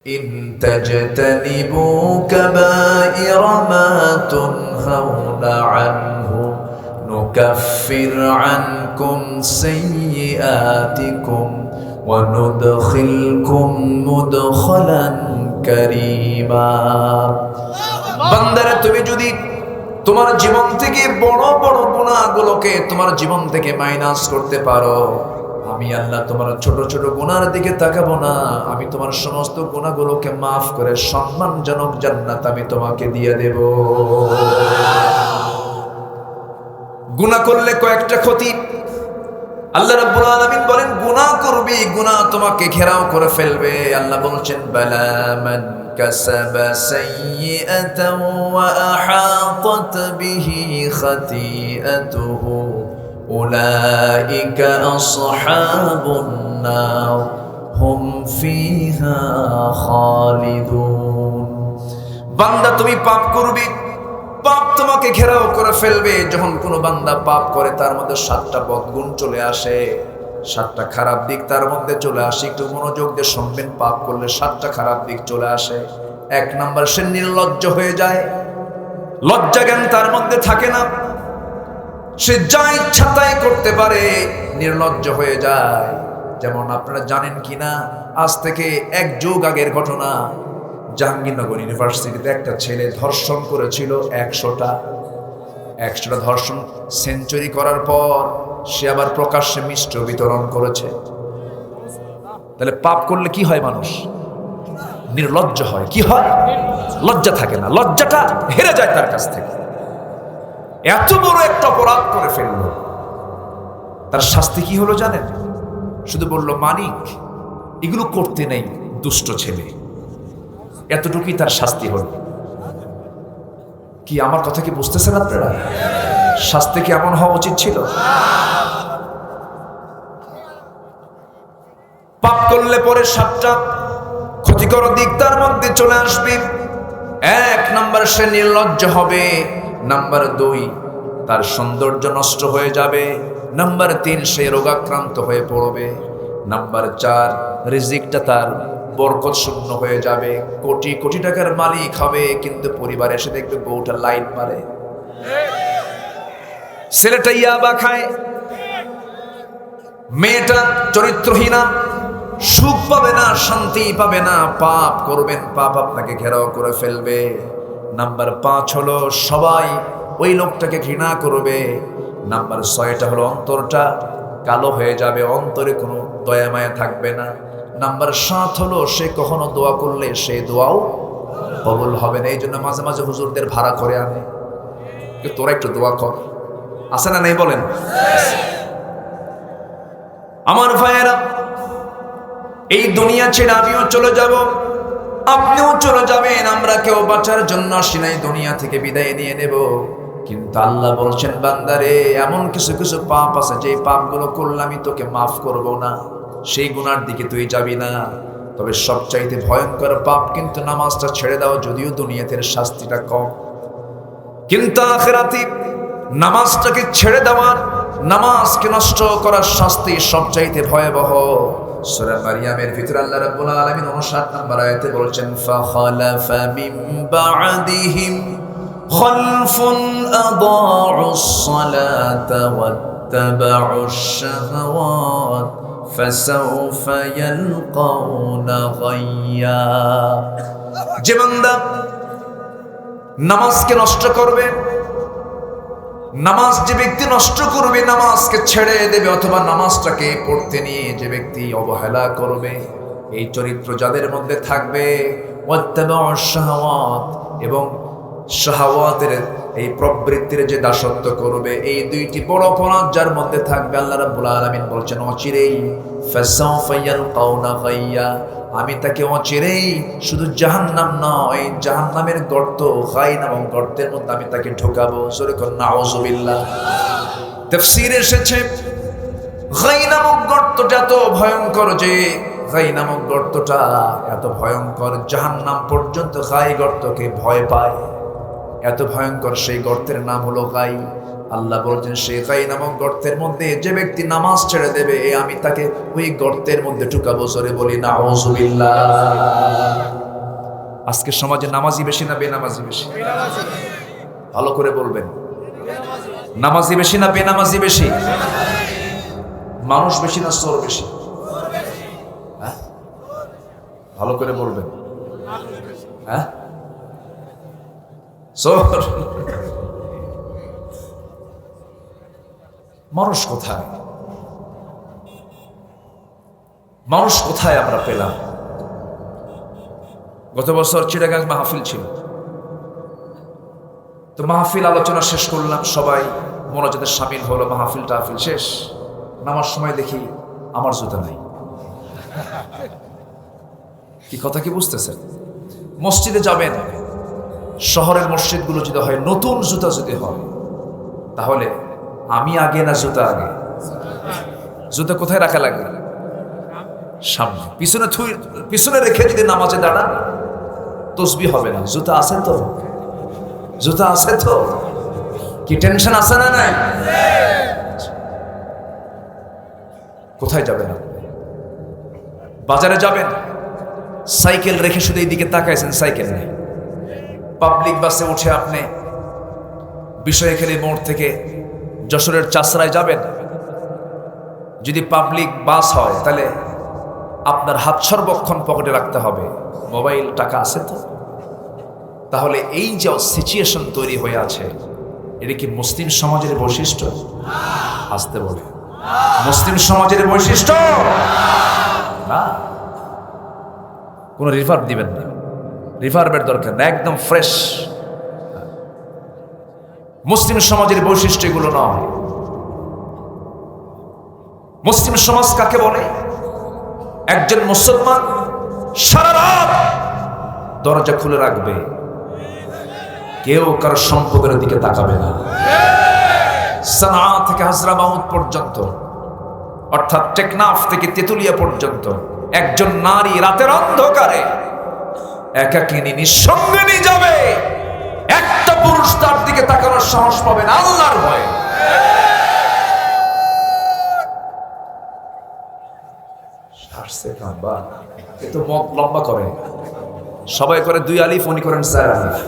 إن تجتنبوا كبائر ما تنهون عنه نكفر عنكم سيئاتكم وندخلكم مدخلا كريما বান্দারা তুমি যদি তোমার জীবন থেকে বড় বড় গুনাহগুলোকে তোমার জীবন থেকে মাইনাস করতে পারো, আমি আল্লাহ তোমার ছোট ছোট গুনার দিকে তাকাবো না, আমি তোমার সমস্ত গুনাহগুলোকে মাফ করে সম্মানজনক জান্নাত আমি তোমাকে দিয়ে দেব। গুনাহ করলে কয়েকটা ক্ষতি আল্লাহ রাব্বুল আলামিন বলেন, গুনাহ করবি, গুনাহ তোমাকে ঘেরাও করে ফেলবে। আল্লাহ বলছেন, বালা মান কাসাবা সাইয়্যাতান ওয়া আহাতাত বিহি খাতিআতুহু উলাইকা আসহাবুন নার হুম ফিহা খালিদুন। বান্দা তুমি পাপ করবি, পাপ তোমাকে ঘেরাও করে ফেলবে। যখন কোনো বান্দা পাপ করে তার মধ্যে 7টা বদগুণ চলে আসে, 7টা খারাপ দিক তার মধ্যে চলে আসে। একটু মনোযোগ দিয়ে শুনবেন, পাপ করলে 7টা খারাপ দিক চলে আসে। 1 নাম্বার, সে নির্লজ্জ হয়ে যায়, লজ্জা জ্ঞান তার মধ্যে থাকে না, সে যা ইচ্ছা তাই করতে পারে, নির্লজ্জ হয়ে যায়। যেমন আপনারা জানেন কিনা, আজ থেকে 1 যুগ আগের ঘটনা, জাহাঙ্গীরনগর ইউনিভার্সিটিতে একটা ছেলে ধর্ষণ করেছিল 100টা ধর্ষণ সেঞ্চুরি করার পর সে আবার প্রকাশ্যে মিষ্টি বিতরণ করেছে। তাহলে পাপ করলে কি হয়? মানুষ নির্লজ্জ হয়। কি হয়? লজ্জা থাকে না, লজ্জাটা হেরে যায় তার কাছ থেকে। এত বড় একটা অপরাধ করে ফেললো, তার শাস্তি কি হলো জানেন? শুধু বললো, মানিক এগুলো করতে নেই, দুষ্ট ছেলে, এতটুকুই তার শাস্তি হল। কি আমার কথা কি বুঝতেছেন আপনারা? শাস্তি কি এমন হওয়া উচিত ছিল? পাপ করলে পরে 7টা ক্ষতিকর দিক তার মধ্যে চলে আসবে। 1 নাম্বার, সে নির্লজ্জ হবে। নাম্বার 2, তার সৌন্দর্য নষ্ট হয়ে যাবে। নাম্বার 3, সে রোগাক্রান্ত হয়ে পড়বে। নাম্বার 4, রিজিকটা তার বরকত শূন্য হয়ে যাবে। কোটি কোটি টাকার মালিক হবে, কিন্তু পরিবারে এসে দেখবে বউটা লাইট মারে, ছেলেটা ইয়াবা খায়, মেয়েটা চরিত্রহীনা, সুখ পাবে না, শান্তি পাবে না। পাপ করবেন, পাপ আপনাকে ঘেরাও করে ফেলবে। নাম্বার 5 হলো, সবাই ওই লোকটাকে ঘৃণা করবে। নাম্বার 6টা হলো, অন্তরটা কালো হয়ে যাবে, অন্তরে কোনো দয়া মায়া থাকবে না। নাম্বার 7 হলো, সে কখনো দোয়া করলে সেই দোয়াও কবুল হবে না। এই জন্য মাঝে মাঝে হুজুরদের ভাড়া করে আনে, তোরা একটু দোয়া কর, আছে না নাই বলেন? আমার ভাইয়েরা, এই দুনিয়া ছেড়ে আমিও চলে যাব, আপনিও চলে যাবেন। আমরা কেউ বাঁচার জন্য আসি নাই, দুনিয়া থেকে বিদায় নিয়ে নেব। কিন্তু আল্লাহ বলছেন, বান্দারে এমন কিছু কিছু পাপ আছে যে পাপগুলো করলে আমি তোকে মাফ করব না, সেই গুনার দিকে তুই যাবি না। তবে সবচাইতে ভয়ঙ্কর পাপ কিন্তু নামাজটা ছেড়ে দাও, যদিও দুনিয়াতে শাস্তিটা কম, কিন্তু আখিরাতে নামাজটাকে ছেড়ে দেওয়ার, নামাজকে নষ্ট করার শাস্তি সবচাইতে ভয়াবহ। সূরা মারিয়ামের ভিতরে আল্লাহ রাব্বুল আলামিন 59 নম্বর আয়াতে বলছেন, ফাখালাফা মিন বা'দিহিম খালফুন আদাউস সালাতা ওয়াত্তাবাউশ শাহাওয়াত ফাসাউফা ইয়ালকাউনা গায়্যা। যে বান্দা নামাজকে নষ্ট করবে, নামাজ যে ব্যক্তি নষ্ট করবে, নামাজকে ছেড়ে দেবে, অথবা নামাজটাকে পড়তে নিয়ে যে ব্যক্তি অবহেলা করবে, এই চরিত্র যাদের মধ্যে থাকবে, ওয়াত্তাবাউশ শাহাওয়াত, এবং শাহাওয়াতের এই প্রবৃত্তির যে দাসত্ব করবে, এই 2টি বড় অপরাধ যার মধ্যে থাকবে, আল্লাহ রাব্বুল আলামিন বলছেন, অচিরেই ফাসাউফা ইয়ালকাউনা গায়্যা, আমি তাকে অচিরেই শুধু জাহান্নাম নয়, জাহান্নামের গর্ত, গায় নামক গর্তের মধ্যে আমি তাকে ঢোকাবো। জোরে করে নাউযুবিল্লাহ। তাফসীরে এসেছে, গায় নামক গর্তটা এত ভয়ঙ্কর যে, গায় নামক গর্তটা এত ভয়ঙ্কর, জাহান্নাম পর্যন্ত গায় গর্তকে ভয় পায়, এত ভয়ঙ্কর সেই গর্তের নাম হলো গায়। আল্লাহ বলছেন শেখাই নামক গর্তের মধ্যে যে ব্যক্তি নামাজ ছেড়ে দেবে আমি তাকে ওই গর্তের মধ্যে ঢুকাবো। জোরে বলি নাউযুবিল্লাহ। আজকে সমাজে নামাজি বেশি না বেনামাজি বেশি? ভালো করে বলবেন, নামাজি বেশি না বেনামাজি বেশি? মানুষ বেশি না চোর বেশি? হ্যাঁ, ভালো করে বলবেন। হ্যাঁ, চোর। মানুষ কোথায়? মানুষ কোথায় আমরা পেলাম? গত বছর চিটাগাং মাহফিল ছিল, তো মাহফিল আলোচনা শেষ করলাম, সবাই মোনাজাতে শামিল হলো, মাহফিল টাহফিল শেষ। নামার সময় দেখি আমার জুতা নাই। কি কথা কি বুঝতেছেন? মসজিদে যাবেন, শহরের মসজিদগুলো যদি হয় নতুন জুতা যদি হয়, তাহলে আমি আগে না জুতা আগে? জুতা কোথায় রাখা লাগবে? সামনে। পিছনে রেখে যদি নামাজে দাঁড়ান তসবিহ হবে না। জুতা আছে তো? জুতা আছে তো? কি টেনশন আছে না নাই? কোথায় যাবেন? বাজারে যাবেন, সাইকেল রেখে শুধু এইদিকে তাকাইছেন, সাইকেল নেই। পাবলিক বাসে উঠে আপনি বিষয়খালী মোড় থেকে যশোরের চাষরায় যাবেন, যদি পাবলিক বাস হয় তাহলে আপনার হাত সর্বক্ষণ পকেটে রাখতে হবে, মোবাইল টাকা আছে তো? তাহলে এই যে সিচুয়েশন তৈরি হয়ে আছে, এটা কি মুসলিম সমাজের বৈশিষ্ট্য? আসতে বলে মুসলিম সমাজের বৈশিষ্ট্য না। কোনো রিভার্ব দিবেন না, রিভার্বের দরকার না, একদম ফ্রেশ। মুসলিম সমাজের বৈশিষ্ট্য এগুলো নয়। মুসলিম সমাজ কাকে বলে? একজন মুসলমান সারা রাত দরজা খুলে রাখবে, কেউ কারো সম্পদের দিকে তাকাবে না। সানা থেকে হাজরামাউত পর্যন্ত, অর্থাৎ টেকনাফ থেকে তেতুলিয়া পর্যন্ত একজন নারী রাতের অন্ধকারে একাকিনী নিঃসঙ্গিনী যাবে, একটা পুরুষ তার দিকে তাকানোর সাহস পাবে না আল্লাহর ভয়ে। এত মুখ লম্বা করে, সবাই করে 2 আলিফ, উনি করেন 4 আলিফ।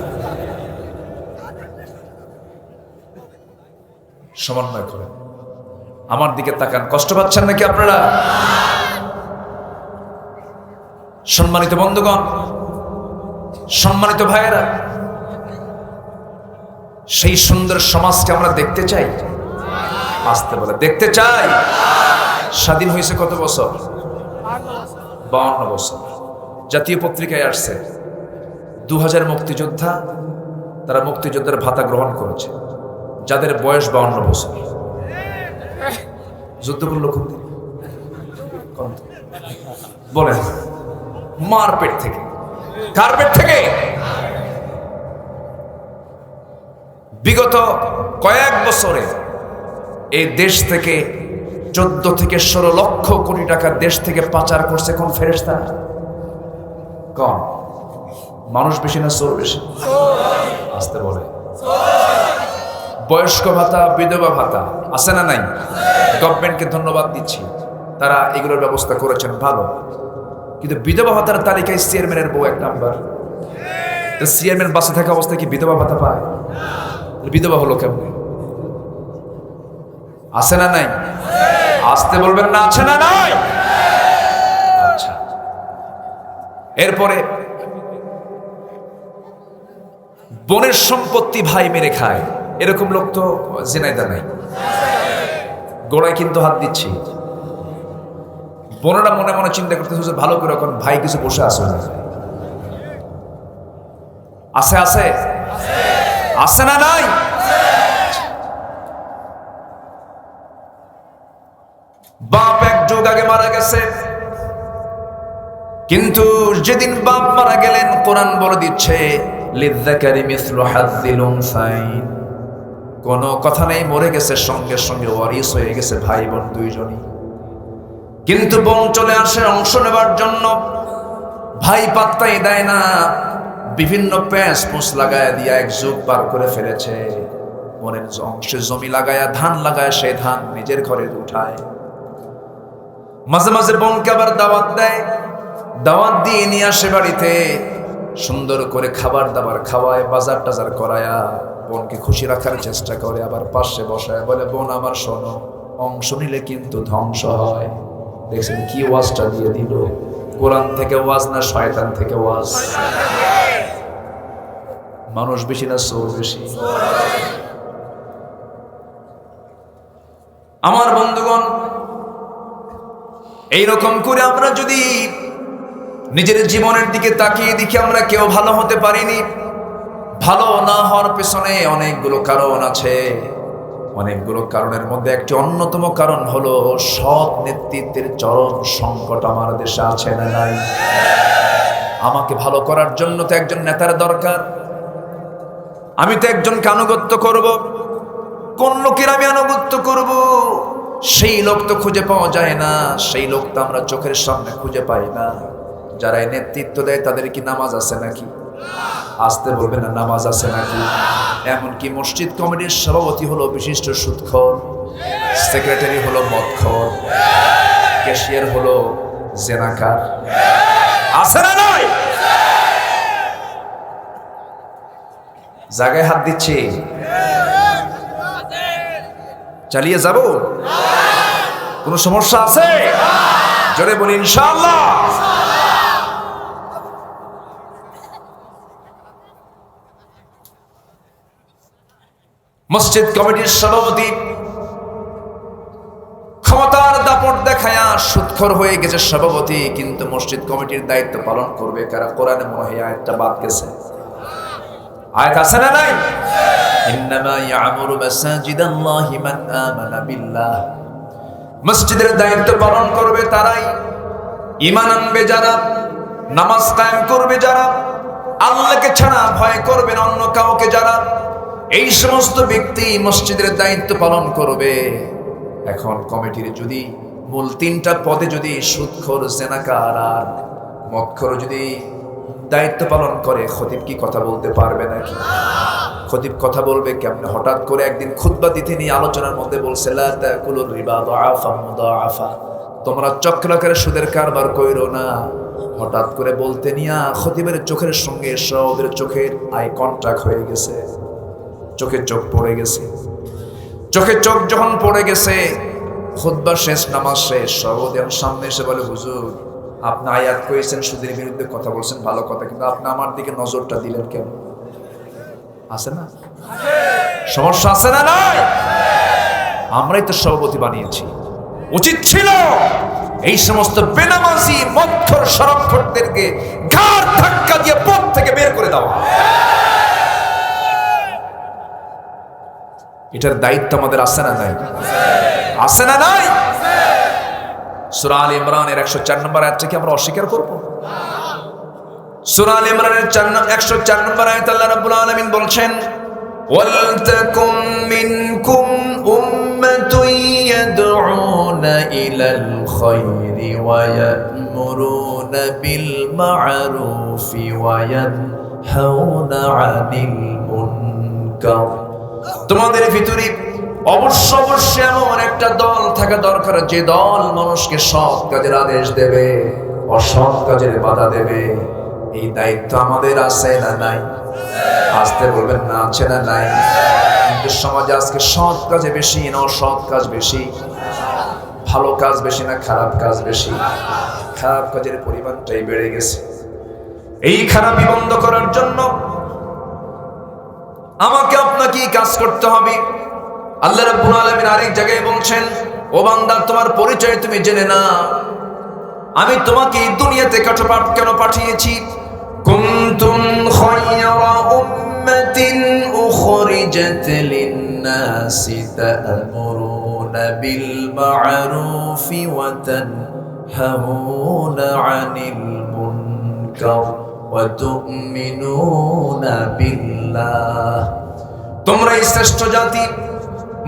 সমন্বয় করেন, আমার দিকে তাকান। কষ্ট পাচ্ছেন নাকি আপনারা? সম্মানিত বন্ধুগণ, সম্মানিত ভাইয়েরা, সেই সুন্দর সমাজকে আমরা দেখতে চাই। আসতে বলে দেখতে চাই। স্বাধীন হয়েছে কত বছর? 52 বছর। জাতীয় পত্রিকায় আসছে 2000 মুক্তিযোদ্ধা, তারা মুক্তিযোদ্ধার ভাতা গ্রহণ করেছে, যাদের বয়স 52 বছর। যুদ্ধ করলো কোন দিন? বলেন, মার পেট থেকে। কার পেট থেকে? বিগত কয়েক বছরে এই দেশ থেকে 14 থেকে 16 লক্ষ কোটি টাকা দেশ থেকে পাচার করছে কোন ফেরেশতা? কম। মানুষ বেশি না চোর বেশি? আসতে বলে। বয়স্ক ভাতা, বিধবা ভাতা আছে না নাই? গভর্নমেন্টকে ধন্যবাদ দিচ্ছি, তারা এগুলোর ব্যবস্থা করেছেন, ভালো। কিন্তু বিধবা ভাতার তালিকায় চেয়ারম্যানের বউ 1 নাম্বার। চেয়ারম্যান বাসে থাকা অবস্থায় কি বিধবা ভাতা পায়? বিধবা হলো কেমন? আছে না নাই? আসতে বলবেন না, আছে না নাই? আচ্ছা, এরপরে বোনের সম্পত্তি ভাই মেরে খায়, এরকম লোক তো জেনাইদা নাই। গোড়ায় কিন্তু হাত দিচ্ছি। বোনেরা মনে মনে চিন্তা করতেছে ভালো করে, এখন ভাই কিছু বসে আছে। আছে আছে আছে না নাই? বাপ 1 যুগ আগে মারা গেছে, কিন্তু যেদিন বাপ মারা গেলেন কোরআন বলে দিচ্ছে লিযযাকারি মিসলু হাযযিল উনসাইন। কোনো কথা নেই, মরে গেছে, সঙ্গে সঙ্গে ওয়ারিস হয়ে গেছে ভাই বোন 2 জনই। কিন্তু বোন চলে আসে অংশ নেবার জন্য, ভাই পাত্তাই দেয় না, বিভিন্ন প্যাঁচ পুষ লাগায় দিয়া 1 যুগ পার করে ফেলেছে। মনের অংশে জমি লাগায়া ধান লাগায় সে ধান নিজের ঘরে উঠায়। মাঝে মাঝে বোনকে আবার দাওয়াত দেয়, দাওয়াত দিয়ে নিয়ে আসে বাড়িতে, সুন্দর করে খাবার দাবার খাওয়ায়, বাজার টাজার করায়া বোনকে খুশি রাখার চেষ্টা করে। আবার পাশে বসায় বলে, বোন আমার শোনো, অংশ নিলে কিন্তু ধ্বংস হয়। দেখছেন কি ওয়াজটা দিয়ে দিল, কোরআন থেকে ওয়াজ না শয়তান থেকে ওয়াজ? মানুষ বেশি না চোর বেশি? আমার বন্ধুগণ, এইরকম করে আমরা যদি নিজের জীবনের দিকে তাকিয়ে দেখি, আমরা কেউ ভালো হতে পারিনি। ভালো না হওয়ার পেছনে অনেকগুলো কারণ আছে। অনেকগুলো কারণের মধ্যে একটি অন্যতম কারণ হলো সৎ নেতৃত্বের চরম সংকট আমার দেশে আছে না নাই? আমাকে ভালো করার জন্য তো একজন নেতার দরকার। আমি তো একজনকে আনুগত্য করব। কোন লোকের আমি আনুগত্য করব? সেই লোক তো খুঁজে পাওয়া যায় না, সেই লোক তো আমরা চোখের সামনে খুঁজে পাই না। যারা নেতৃত্ব দেয় তাদের কি নামাজ আছে নাকি? আসতে বলবে না, নামাজ আছে নাকি? এমনকি মসজিদ কমিটির সভাপতি হলো বিশিষ্ট সুদখোর, সেক্রেটারি হলো মদখোর, ক্যাশিয়ার হলো জেনাকার। আছে না নাই? জায়গায় হাত দিচ্ছি, চালিয়ে যাব? কোনো সমস্যা আছে? জোরে বলি ইনশাআল্লাহ। মসজিদ কমিটির সভাপতি ক্ষমতার দাপট দেখায়া সুদখোর হয়ে গেছে সভাপতি, কিন্তু মসজিদ কমিটির দায়িত্ব পালন করবে কারা? কোরআনে মনে হয় আয়াতটা বাদ গেছে। আয়াত আছে না নাই? ইন্নামা ইয়ামুরু মাসাজিদাল্লাহি মান আমানা বিল্লাহ। মসজিদের দায়িত্ব পালন করবে তারাই, ঈমান আনবে যারা, নামাজ কায়েম করবে যারা, আল্লাহকে ছাড়া ভয় করবে না অন্য কাউকে যারা, এই সমস্ত ব্যক্তি মসজিদের দায়িত্ব পালন করবে। এখন কমিটির যদি মূল তিনটা পদে যদি সুদখোর, জেনাকার আর মদখোর যদি দায়িত্ব পালন করে, খতিব কি কথা বলতে পারবে নাকি? খতিব কথা বলবে কেমনে? হঠাৎ করে একদিন খুতবা দিতে নিয়ে আলোচনার মধ্যে বলছে, লা তাকুলুর রিবা দাআফা মুদাআফা, তোমরা চক্রাকারে সুদের কারবার কইরো না। হঠাৎ করে বলতে নিয়া খতিবের চোখের সঙ্গে ওদের চোখের আই কন্টাক্ট হয়ে গেছে, চোখে চোখ পড়ে গেছে। চোখে চোখ যখন পড়ে গেছে, খুতবা শেষ, নামাজ শেষ, সভাপতি সামনে এসে বলে, হুজুর আপনি আয়াত করেছেন, সুদের বিরুদ্ধে কথা বলছেন, ভালো কথা, কিন্তু আপনি আমার দিকে নজরটা দিলেন কেন? আছে না সমস্যা? আছে না নাই? আমরাই তো সভাপতি বানিয়েছি। উচিত ছিল এই সমস্ত বেনামাজি মদখোর শরাবখোরদেরকে ঘাড় ধাক্কা দিয়ে পথ থেকে বের করে দেওয়া। এটার দায়িত্ব আমাদের আছে না নাই? আছে না নাই? সূরা আলে ইমরানের 104 নম্বর আয়াতটা কি আমরা অস্বীকার করব? সূরা আলে ইমরানের 104 নম্বর আয়াতে আল্লাহ রাব্বুল আলামিন বলছেন, ওয়ালতাকুম মিনকুম উম্মাতুন ইয়াদউনা ইলাল খায়রি ওয়া ইয়া'মুরুনা বিল মা'রুফি ওয়া ইয়ানহাউনা আনিল মুনকার। তোমাদের ভিতরে অবশ্যই এমন একটা দল থাকা দরকার, যে দল মানুষকে সৎ কাজের আদেশ দেবে, অসৎ কাজের বাধা দেবে। এই দায়িত্ব আমাদের আছে না নাই? আসতে বলবেন না, আছে না নাই? কিন্তু সমাজে আজকে সৎ কাজে বেশি না অসৎ কাজ বেশি? ভালো কাজ বেশি না খারাপ কাজ বেশি? খারাপ কাজের পরিমাণটাই বেড়ে গেছে। এই খারাপি বন্ধ করার জন্য আমাকে আপনাকে কাজ করতে হবে। আল্লাহ রাব্বুল আলামিন আরেক জায়গায় বলছেন, ও বান্দা তোমার পরিচয় তুমি জেনে না, আমি তোমাকে এই দুনিয়াতে কেন পাঠিয়েছি। কুনতুম খায়রা উম্মাতিন উখরিজাত লিন-নাসি তা'মুরুনা বিল মা'রুফি ওয়া তানহাউনা আনিল মুনকার ওয়া তু'মিনুনা বিল্লাহ। তোমরা এই শ্রেষ্ঠ জাতি,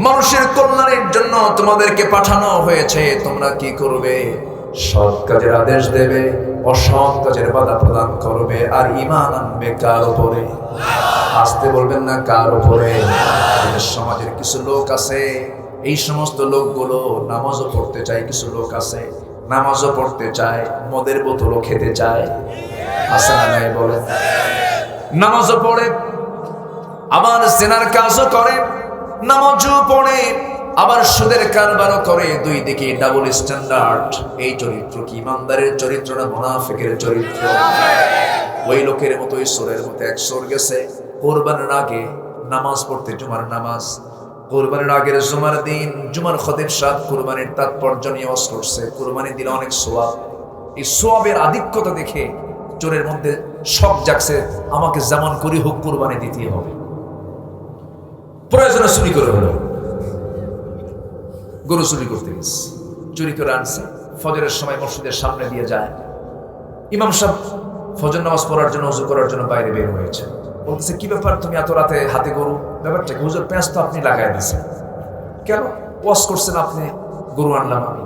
মানুষের কল্যাণের জন্য তোমাদেরকে পাঠানো হয়েছে। তোমরা কি করবে? সৎ কাজের আদেশ দেবে, অসৎ কাজের বাধা প্রদান করবে, আর ঈমান আনবে কার উপরে? আসতে বলবেন না কার উপরে? সমাজের কিছু লোক আছে, এই সমস্ত লোকগুলো নামাজও পড়তে চায়, কিছু লোক আছে নামাজও পড়তে চায়, মদের বোতলও খেতে চায়। আছে না নাই বলে? নামাজও পড়ে, আবার জেনার কাজও করে, নামাজও পড়ে, আবার সুদের কারবারও করে। দুই দিকে ডাবল স্ট্যান্ডার্ড। এই চরিত্র কি ইমানদারের চরিত্র না মুনাফিকের চরিত্র? ওই লোকের মতো ঈশ্বরের মতো এক সর গেছে কোরবানির আগে নামাজ পড়তে, জুমার নামাজ। কোরবানির আগের জুমার দিন জুমার খতিব সাহেব কোরবানির তাৎপর্য নিয়ে ওয়াজ করছে। কোরবানি দিলে অনেক সোয়াব। এই সোয়াবের আধিক্যতা দেখে চোরের মধ্যে শখ জাগছে, আমাকে যেমন করি হোক কোরবানি দিতেই হবে। প্রয়োজনে চুরি করে হলো, গরু চুরি করতে গেছে, চুরি করে আনছে। ফজরের সময় মসজিদের সামনে দিয়ে যায়। ইমাম সাহেব ফজর নামাজ পড়ার জন্য, ওযু করার জন্য বাইরে বের হয়েছে। বলতেছে, কি ব্যাপার তুমি এত রাতে হাতে গরু? ব্যাপারটা কি? হুজুর, পেঁয়াজ তো আপনি লাগাই দিয়েছেন। কেন? ওয়াজ করছেন আপনি, গরু আনলাম আমি।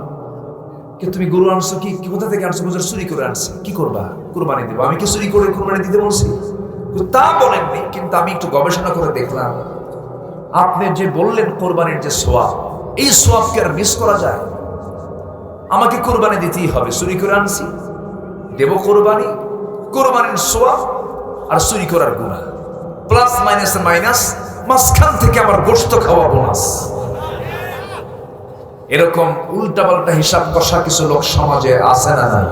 কিন্তু তুমি গরু আনছো কি, কোথা থেকে আনছো? হুজুর, চুরি করে আনছি। কি করবা? কুরবানি দিব। আমি কি চুরি করে কুরবানি দিতে বলছি? তা বলেননি, কিন্তু আমি একটু গবেষণা করে দেখলাম, আপনি যে বললেন কোরবানির যে সোয়াব, এই সোয়াবকে আর মিস করা যায়? আমাকে কোরবানি দিতেই হবে। চুরি করে আনছি, দেব কোরবানি। কোরবানির সোয়াব আর চুরি করার গুনাহ, প্লাস মাইনাস মাইনাস, মাঝখান থেকে আমার গোশত খাওয়া বোনাস। এরকম উল্টাপাল্টা হিসাব কষা কিছু লোক সমাজে আছে না নাই?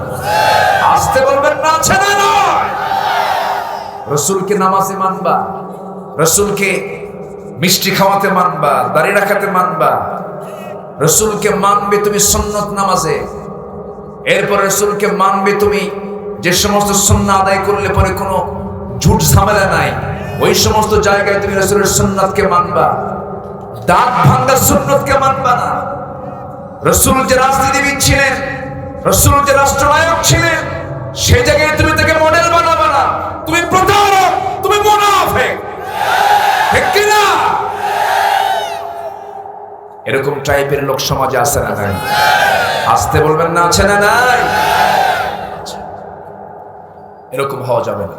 আসতে বলবেন না, আছে না নয়? রসুলকে নামাজে মানবা, রসুলকে মিষ্টি খাওয়াতে মানবা, দাড়ি রাখাতে মানবা, রসুলকে মানবে তুমি সুন্নত নামাজে। এরপর রসুলকে মানবে তুমি যে সমস্ত সুন্নাত আদায় করলে পরে কোনো ঝুট ঝামেলা নাই, ওই সমস্ত জায়গায় তুমি রসুলের সুন্নাতকে মানবা। দাঁত ভাঙ্গা সুন্নতকে মানবা না। রসুল যে রাজনীতিবিদ ছিলেন, রসুল যে রাষ্ট্রনায়ক ছিলেন, সেই জায়গায় তুমি তাকে মডেল বানাবা না। তুমি প্রতারক, তুমি মুনাফিক, ঠিক কি না? এরকম টাইপের লোক সমাজে আছে না নাই? আসতে বলবেন না, আছে না নাই? এরকম হওয়া যাবে না।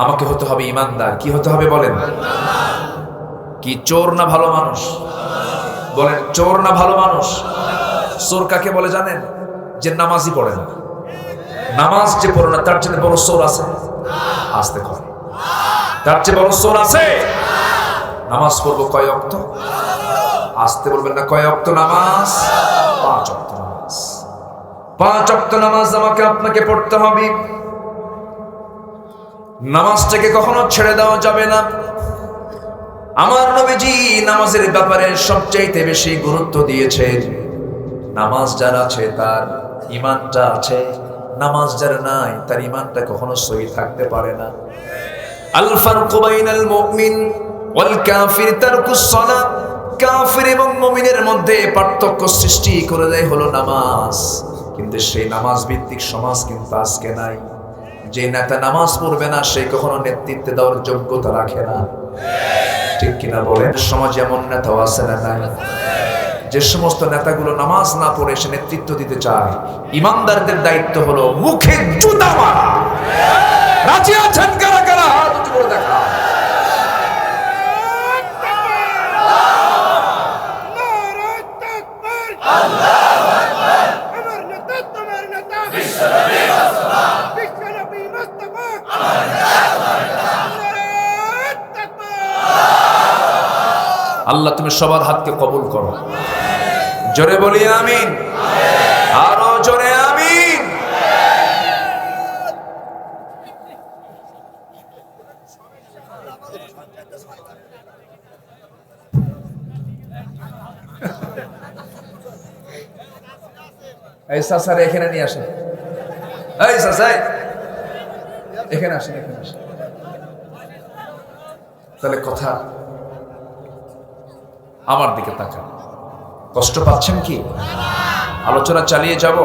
আমাকে হতে হবে ইমানদার। কি হতে হবে বলেন? কি চোর না ভালো মানুষ? বলেন, চোর না ভালো মানুষ? চোর কাকে বলে জানেন? যে নামাজই পড়ে না। নামাজ যে পড়ে না, তার চেয়ে বড় চোর আছে? আসতে কর, তার চেয়ে বড় চোর আছে? নামাজ পড়বো কয় ওয়াক্ত? আসতে বলবেন না, কয় ওয়াক্ত নামাজ? 5 ওয়াক্ত নামাজ। 5 ওয়াক্ত নামাজ আমাকে আপনাকে পড়তে হবে। নামাজটাকে কখনো ছেড়ে দেওয়া যাবে না। আমার নবীজি নামাজের ব্যাপারে সবচাইতে বেশি গুরুত্ব দিয়েছেন। নামাজ যার আছে তার ঈমানটা আছে, নামাজ যার নাই তার ঈমানটা কখনো সহি থাকতে পারে না। আল ফারকু বাইনাল মুমিন ওয়াল কাফির তারকুস সালাত। কাফির এবং মুমিনের মধ্যে পার্থক্য সৃষ্টি করে দেয় হলো নামাজ। কিন্তু সেই নামাজ ভিত্তিক সমাজ কিন্তু আজকে নাই। যে নেতা নামাজ পড়বে না, সে কখনো নেতৃত্বে দেওয়ার যোগ্যতা রাখে না, ঠিক কিনা বলেন? সমাজে এমন নেতাও আছে না নাই? যে সমস্ত নেতাগুলো নামাজ না পড়ে সে নেতৃত্ব দিতে চায়, ইমানদারদের দায়িত্ব হলো মুখে জুতা মারা। রাজি আছেন কারা কারা? হাত উঁচু করে দেখা। আল্লাহ তুমি সবার হাতকে কবুল করো। জোরে বলি আমিন, আরো জোরে আমিন। এই সাসারে এখানে নিয়ে আসেন। এই সাসাই এখানে আসেন, এখানে আসেন। তাহলে কথা আমার দিকে তাকান। কষ্ট পাচ্ছেন কি? আলোচনা চালিয়ে যাব,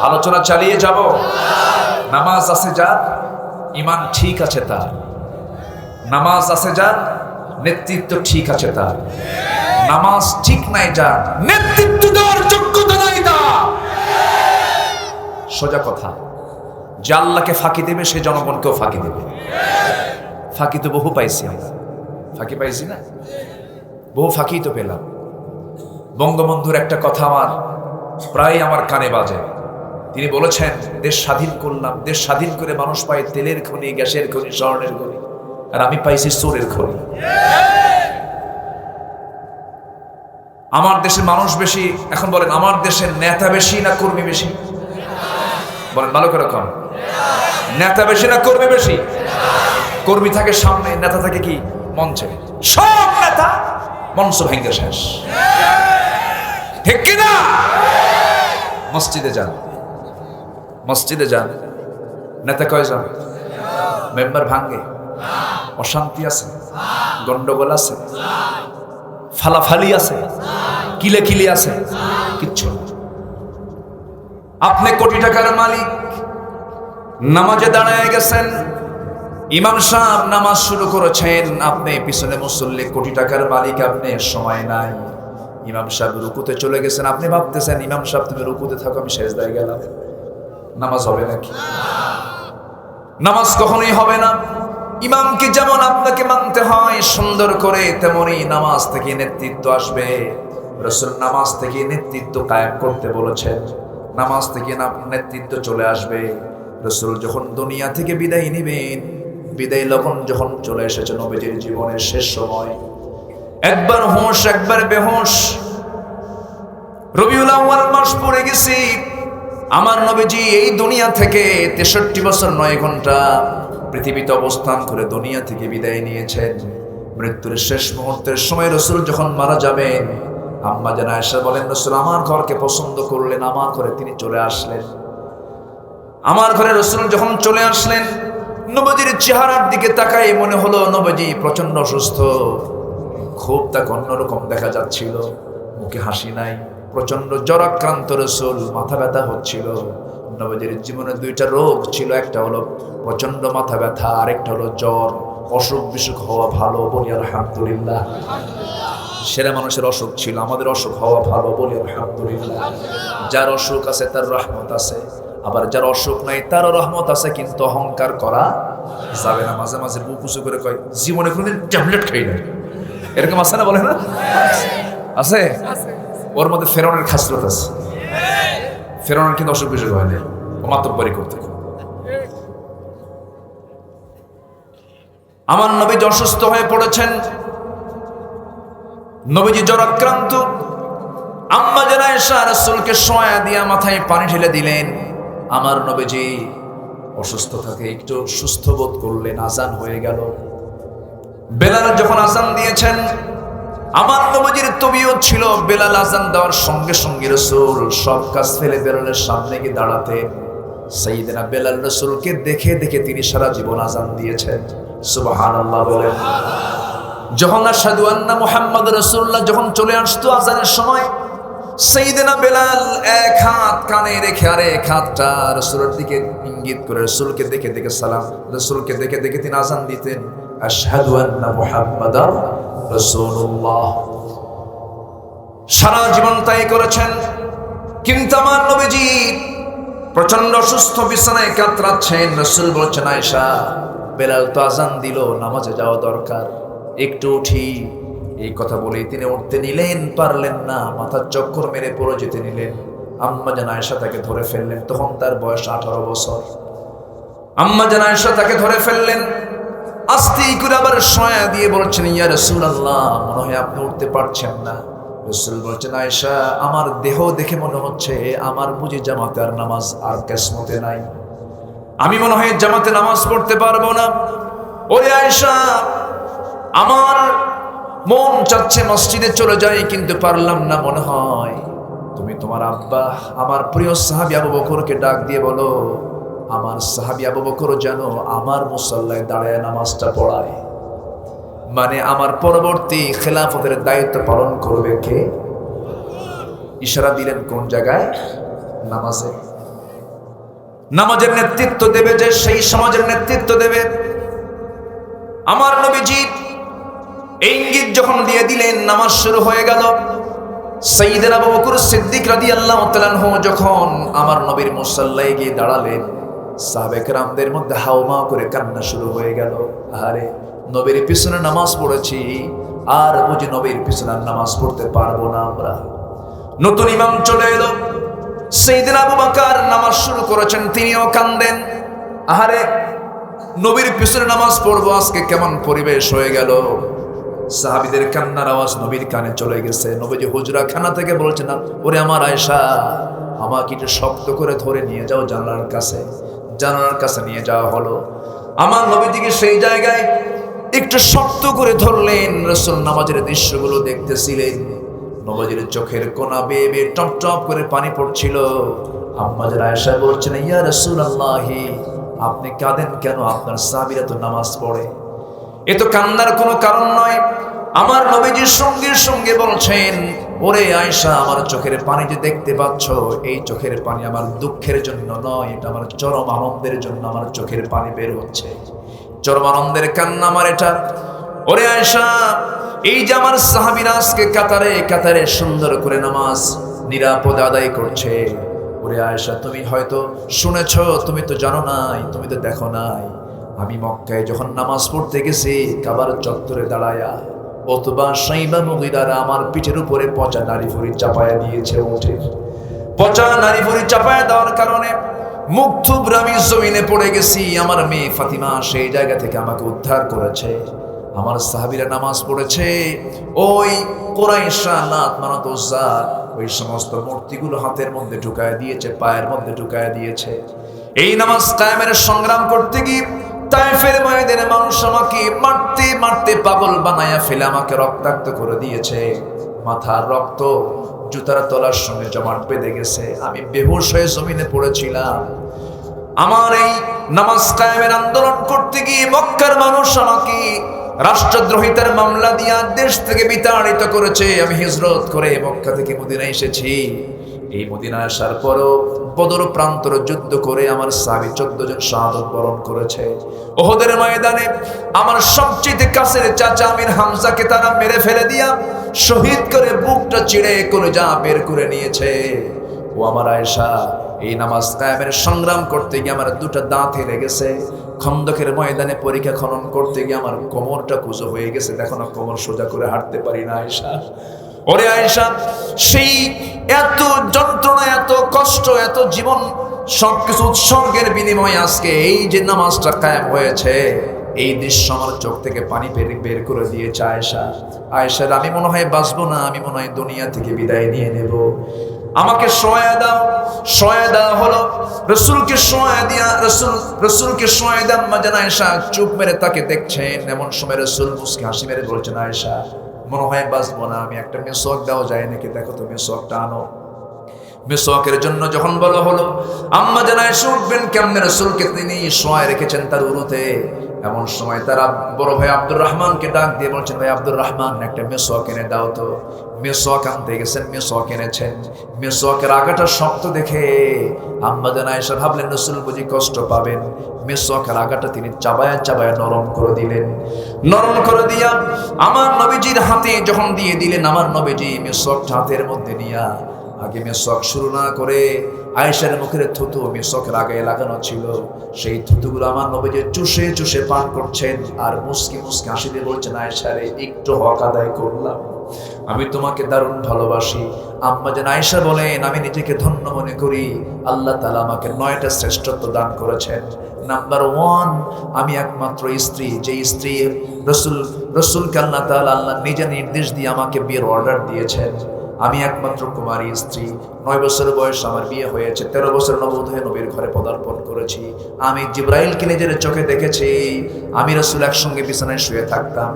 আলোচনা চালিয়ে যাব। নামাজ আছে যার, ঈমান ঠিক আছে তার। নামাজ আছে যার, নেতৃত্ব ঠিক আছে তার। নামাজ ঠিক নাই যার, নেতৃত্ব দেওয়ার যোগ্যতা নাই তার। সোজা কথা, যে আল্লাহকে ফাঁকি দেবে সে জনগণকেও ফাঁকি দেবে। ফাঁকি তো বহু পাইছি আমরা, ফাঁকি পাইছি না, বহু ফাঁকি তো পেলাম। বঙ্গবন্ধুর একটা কথা প্রায় আমার কানে বাজে। তিনি বলেছেন, দেশ স্বাধীন করলাম, দেশ স্বাধীন করে মানুষ পায় তেলের খনি, গ্যাসের খনি, স্বর্ণের খনি, আর আমি পাইছি চোরের খনি। আমার দেশের মানুষ বেশি, এখন বলেন আমার দেশের নেতা বেশি না কর্মী বেশি? বলেন ভালো করে কম, নেতা বেশি না কর্মী বেশি? কর্মী থাকে সামনে, নেতা থাকে কি মঞ্চে। সব নেতা মঞ্চ ভেঙে শেষ, ঠিক কিনা? মসজিদে যান, মসজিদে যান, নেতা কয়জন? মেম্বার ভাঙ্গে, অশান্তি আছে, গন্ডগোল আছে, ফালাফালি আছে, কিলে কিলে আছে, কিচ্ছু না। আপনি কোটি টাকার মালিক, নামাজে দাঁড়ায় গেছেন, ইমাম সাহেব নামাজ শুরু করেছেন, আপনি পিছনে মুসল্লি, কোটি টাকার মালিক, আপনি সময় নাই, ইমাম সাহেব রুকুতে চলে গেছেন, আপনি ভাবতেছেন ইমাম সাহেব তুমি রুকুতে থাকো, আমি সেজদায় গেলাম, নামাজ হবে নাকি? নামাজ কখনোই হবে না। ইমামকে যেমন আপনাকে মানতে হয় সুন্দর করে, তেমনি নামাজ থেকে নেতৃত্ব আসবে। রাসূল নামাজ থেকে নেতৃত্ব কায়েম করতে বলেছেন, নামাজ থেকে নেতৃত্ব চলে আসবে। রাসূল যখন দুনিয়া থেকে বিদায় নেবেন, বিদায় যখন চলে এসেছে নবীজির জীবনের শেষ সময়, একবার হোশ একবার বেহোশ, রবিউল আউয়াল মাস পড়ে গেছে, আমার নবীজি এই দুনিয়া থেকে 63 বছর 9 ঘন্টা পৃথিবীতে অবস্থান করে দুনিয়া থেকে বিদায় নিয়েছেন। মৃত্যুর শেষ মুহূর্তের সময় রাসূল যখন মারা যাবেন, আম্মা জান আয়েশা বলেন, রাসূল আমার ঘরকে পছন্দ করলেন, আমার ঘরে তিনি চলে আসলেন। আমার ঘরে রাসূল যখন চলে আসলেন, নবীজির চেহারার দিকে তাকাই মনে হলো নবীজি প্রচন্ড অসুস্থ, খুব তাকে অন্যরকম দেখা যাচ্ছিল, মুখে হাসি নাই, প্রচন্ড জ্বরাক্রান্ত রাসূল, মাথা ব্যথা হচ্ছিল। নবীজির জীবনে 2টা রোগ ছিল, একটা হলো প্রচন্ড মাথা ব্যথা, আরেকটা হলো জ্বর। অসুখ বিসুখ হওয়া ভালো, বলি আলহামদুলিল্লাহ। সেরা মানুষের অসুখ ছিল, আমাদের অসুখ হওয়া ভালো, বলি আলহামদুলিল্লাহ। যার অসুখ আছে তার রহমত আছে, আবার যার অসুখ নাই তারও রহমত আছে, কিন্তু অহংকার করা যাবে না। মাঝে মাঝে বুক উঁচু করে কয়, জীবনে কোনোদিন ট্যাবলেট খাই না, এরকম আছে না, বলে না? আছে। ওর মধ্যে ফেরাউনের খাসরত আছে। ফেরাউনের কিন্তু অসুখ বিসুখ হয় না, ও মাতব্বরি করতে। আমার নবীজি অসুস্থ হয়ে পড়েছেন, নবীজি জ্বরাক্রান্ত। আম্মা জান আয়েশা রাসূলকে শোয়া দিয়া মাথায় পানি ঢেলে দিলেন। আমার নবীজি অসুস্থ থাকে একটু সুস্থ বোধ করলেন, আজান হয়ে গেল। বেলাল যখন আজান দিয়েছেন, আমার নবীজির তবিয়ত ছিল বেলাল আজান দেওয়ার সঙ্গে সঙ্গে রাসূল সব কাজ ফেলে বেলালের সামনে গিয়ে দাঁড়াতেন। সাইয়েদনা বেলাল রাসূলকে দেখে দেখে তিনি সারা জীবন আজান দিয়েছেন। সুবহানাল্লাহ বলেন। যখন আশহাদু আন্না মুহাম্মাদুর রাসূলুল্লাহ যখন চলে আসতো আজানের সময়, সাইয়েদনা বেলাল এক হাত কানে রেখে আর এক হাতটা রাসূলের দিকে ইঙ্গিত করে রাসূলকে দেখে দেখে সালাম, রাসূলকে দেখে দেখে তিনি আজান দিতেন, আশহাদু আন্না মুহাম্মাদার রাসূলুল্লাহ। সারা জীবন তাই করেছেন। কিন্তু আমার নবীজি প্রচন্ড অসুস্থ, বিছানায় কাতরাচ্ছেন। রাসূল বলছেন, আয়েশা বেলাল তো আজান দিল, নামাজে যাওয়া দরকার, একটু উঠি। এই কথা বলেই তিনি উঠতে নিলেন, পারলেন না, মাথার চক্কর মেরে পড়ে যেতে নিলেন। আম্মা জান আয়েশা তাকে ধরে ফেললেন, তখন তার বয়স 18 বছর। আম্মা জান আয়েশা তাকে ধরে ফেললেন, আস্তে করে আবার শোয়া দিয়ে বলছেন, ইয়া রাসূলুল্লাহ মনে হয় আপনি উঠতে পারছেন না। রাসূল বলছেন, আয়েশা আমার দেহ দেখে মনে হচ্ছে আমার বুঝি জামাতে আর নামাজ আর কিসমতে নাই, আমি মনে হয় জামাতে নামাজ পড়তে পারবো না। ওরে আয়েশা, আমার মন চাচ্ছে মসজিদে চলে যাই, কিন্তু পারলাম না। মনে হয় তুমি তোমার আব্বা আমার প্রিয় সাহাবী আবু বকরকে ডাক দিয়ে বলো, আমার সাহাবী আবু বকর যেন আমার মুসল্লায় দাঁড়ায় নামাজটা পড়ায়, মানে আমার পরবর্তী খেলাফতের দায়িত্ব পালন করবে কে? ইশারা দিলেন কোন জায়গায়? নামাজে। নামাজের নেতৃত্ব দেবে যে, সেই সমাজের নেতৃত্ব দেবে। আমার নবীজি ইঙ্গিত যখন দিয়ে দিলেন, নামাজ শুরু হয়ে গেল। সাইয়েদনা আবু বকর সিদ্দিক রাদিয়াল্লাহু তাআলা আনহু যখন আমার নবীর মুসল্লায় গিয়ে দাঁড়ালেন, সাহাবে কেরামদের মধ্যে হাওমা করে কান্না শুরু হয়ে গেল। আরে নবীর পিছনে নামাজ পড়েছি, আর বুঝি নবীর পিছনে নামাজ পড়তে পারবো না আমরা। নতুন ইমাম চলে এলো, সাইয়েদনা আবু বকর নামাজ শুরু করেছেন, তিনিও কান্দেন। আহারে নবীর পিছনে নামাজ পড়বো, আজকে কেমন পরিবেশ হয়ে গেল। সাহাবীদের কান্নার আওয়াজ নবীর কানে চলে গেছে। নবীজি হুজরাখানা থেকে বলছেন, ওরে আমার আয়েশা, আমাকে একটু শক্ত করে ধরে নিয়ে যাও জানালার কাছে। জানালার কাছে নিয়ে যাওয়া হলো। আমার নবীজিকে সেই জায়গায় একটু শক্ত করে ধরলেন। রাসূল নামাজের দৃশ্যগুলো দেখতেছিলেন। নবীজির চোখের কোনা বেয়ে বেয়ে টপ টপ করে পানি পড়ছিল। আম্মা জান আয়েশা বলছেন, ইয়া রাসূলুল্লাহ, আপনি কাঁদেন কেন? আপনার সাহাবীরা তো নামাজ পড়ে। এ তো কান্নার কোনো কারণ নয়। আমার নবীজির সঙ্গে সঙ্গে বলছেন, ওরে আয়েশা, আমার চোখের পানি যে দেখতে পাচ্ছ, এই চোখের পানি আমার দুঃখের জন্য নয়, এটা আমার চরম আনন্দের জন্য আমার চোখের পানি বের হচ্ছে। চরম আনন্দের কান্না আমার এটা। ওরে আয়েশা, এই যে আমার সাহাবীরা আজকে কাতারে কাতারে সুন্দর করে নামাজ নিরাপদে আদায় করছে। ওরে আয়েশা, তুমি হয়তো শুনেছো, তুমি তো জানো নাই, তুমি তো দেখো নাই। আমি মক্কায় যখন নামাজ পড়তে গেছি, কাবার চত্বরে দাঁড়ায়া অথবা সাইবা মুগিরারা আমার পিঠের উপরে পচা নারী ভুঁড়ি চাপায়া দিয়েছে। উঠে পচা নারী ভুঁড়ি চাপায়া দেওয়ার কারণে মুখ থুবড়ে আমি জমিনে পড়ে গেছি। আমার মেয়ে ফাতিমা সেই জায়গা থেকে আমাকে উদ্ধার করেছে। আমার সাহাবীরা নামাজ পড়েছে, ওই কুরাইশা, লাত, মানাত, উজ্জা, ওই সমস্ত মূর্তিগুলো হাতের মধ্যে ঢুকায় দিয়েছে, পায়ের মধ্যে ঢুকায় দিয়েছে। এই নামাজ কায়েমের সংগ্রাম করতে গিয়ে তায়েফের ময়দানে মানুষ আমাকে মারতে মারতে পাগল বানায়া ফেলে আমাকে রক্তাক্ত করে দিয়েছে। মাথার রক্ত জুতার তলার সঙ্গে জমাট বেঁধে গেছে। আমি বেহুশ হয়ে জমিনে পড়েছিলাম। আমার এই নামাজ কায়েমের আন্দোলন করতে গিয়ে মক্কার মানুষ আমাকে রাষ্ট্রদ্রোহিতার মামলা দিয়া দেশ থেকে বিতাড়িত করেছে। আমি হিজরত করে মক্কা থেকে মদিনায় এসেছি। এই মদিনা আসার পরও বদর প্রান্তর যুদ্ধ করে আমার সাহাবী 14 জন শাহাদত বরণ করেছে। ওহদের ময়দানে আমার সবচেয়ে কাছের চাচা আমির হামজাকে তারা মেরে ফেলে দিয়া শহীদ করে বুকটা চিড়ে কলিজা বের করে নিয়েছে। ও আমার আয়েশা, এই নামাজ কায়েমের সংগ্রাম করতে গিয়ে আমার দুটো দাঁত হেরে গেছে। খন্দকের ময়দানে পরীক্ষা খনন করতে গিয়ে আমার কোমরটা কুঁজো হয়ে গেছে। দেখো না, কোমর সোজা করে হাঁটতে পারি না আয়েশা। ওরে আয়েশা, সেই এত যন্ত্রণা, এত কষ্ট, এত জীবন, সবকিছু উৎসর্গের বিনিময়ে আজকে এই যে নামাজটা কায়েম হয়েছে, এই দৃশ্য আমার চোখ থেকে পানি বের করে দিয়েছে আয়েশা। আয়েশার, আমি মনে হয় বাঁচবো না, আমি মনে হয় দুনিয়া থেকে বিদায় নিয়ে নেব। আমাকে শোয়া দাও। শোয়া দেওয়া হলো। রসুলকে শোয়া দিয়া রসুলকে শোয়া দেন। আম্মা জান আয়েশা চুপ মেরে তাকে দেখছেন। এমন সময় রসুল মুস্কি হাসি মেরে বলছেন, আয়েশা, মনে হয় বাঁচবো না, আমি একটা মেসওয়াক দেওয়া যায় নাকি, দেখো তো মেসওয়াকটা আনো। মেসওয়াকের জন্য যখন বলা হলো, আম্মা জান আয়েশা উঠবেন কেমনে, রসুলকে তিনি শোয়া রেখেছেন তার উরুতে। এমন সময় তারা বড় ভাই আব্দুর রহমানকে ডাক দিয়ে বলছেন, ভাই আব্দুর রহমান, একটা মেসওয়াক এনে দাও তো। মেসওয়াক আনতে গেছেন, মেসওয়াক এনেছেন। মেসওয়াকের আগাটা শক্ত দেখে আম্মা জান আয়েশা ভাবলেন রাসূল বুঝি কষ্ট পাবেন। মেসওয়াকের আগাটা তিনি চাবায়া চাবায়া নরম করে দিলেন। নরম করে দিয়া আমার নবীজির হাতে যখন দিয়ে দিলেন, আমার নবীজি মেসওয়াকটা হাতের মধ্যে নিয়া আগে মেসওয়াক শুরু না করে আয়েশার মুখের থুতু মেসওয়াকের আগে লাগানো ছিল, সেই থুতুগুলো আমার নবীজি চুষে চুষে পান করছেন। আর মুস্কি মুস্কি হাসি দিয়ে বলছেন, আয়েশা রে, একটু হক আদায় করলাম, আমি তোমাকে দারুণ ভালোবাসি। আম্মা জান আয়েশা বলেন, আমি নিজেকে ধন্য মনে করি, আল্লাহ তাআলা আমাকে 9টা শ্রেষ্ঠত্ব দান করেছেন। নাম্বার 1, আমি একমাত্র স্ত্রী, যে স্ত্রী রসুলকে আল্লাহ তাআলা নিজে নির্দেশ দিয়ে আমাকে বিয়ের অর্ডার দিয়েছেন। আমি একমাত্র কুমারী স্ত্রী। 9 বছর বয়স আমার বিয়ে হয়েছে। 13 বছর নবুয়ত হয়ে নবীর ঘরে পদার্পণ করেছি। আমি জিবরাইলকে নিজের চোখে দেখেছি। আমি রাসূল একসঙ্গে বিছানায় শুয়ে থাকতাম।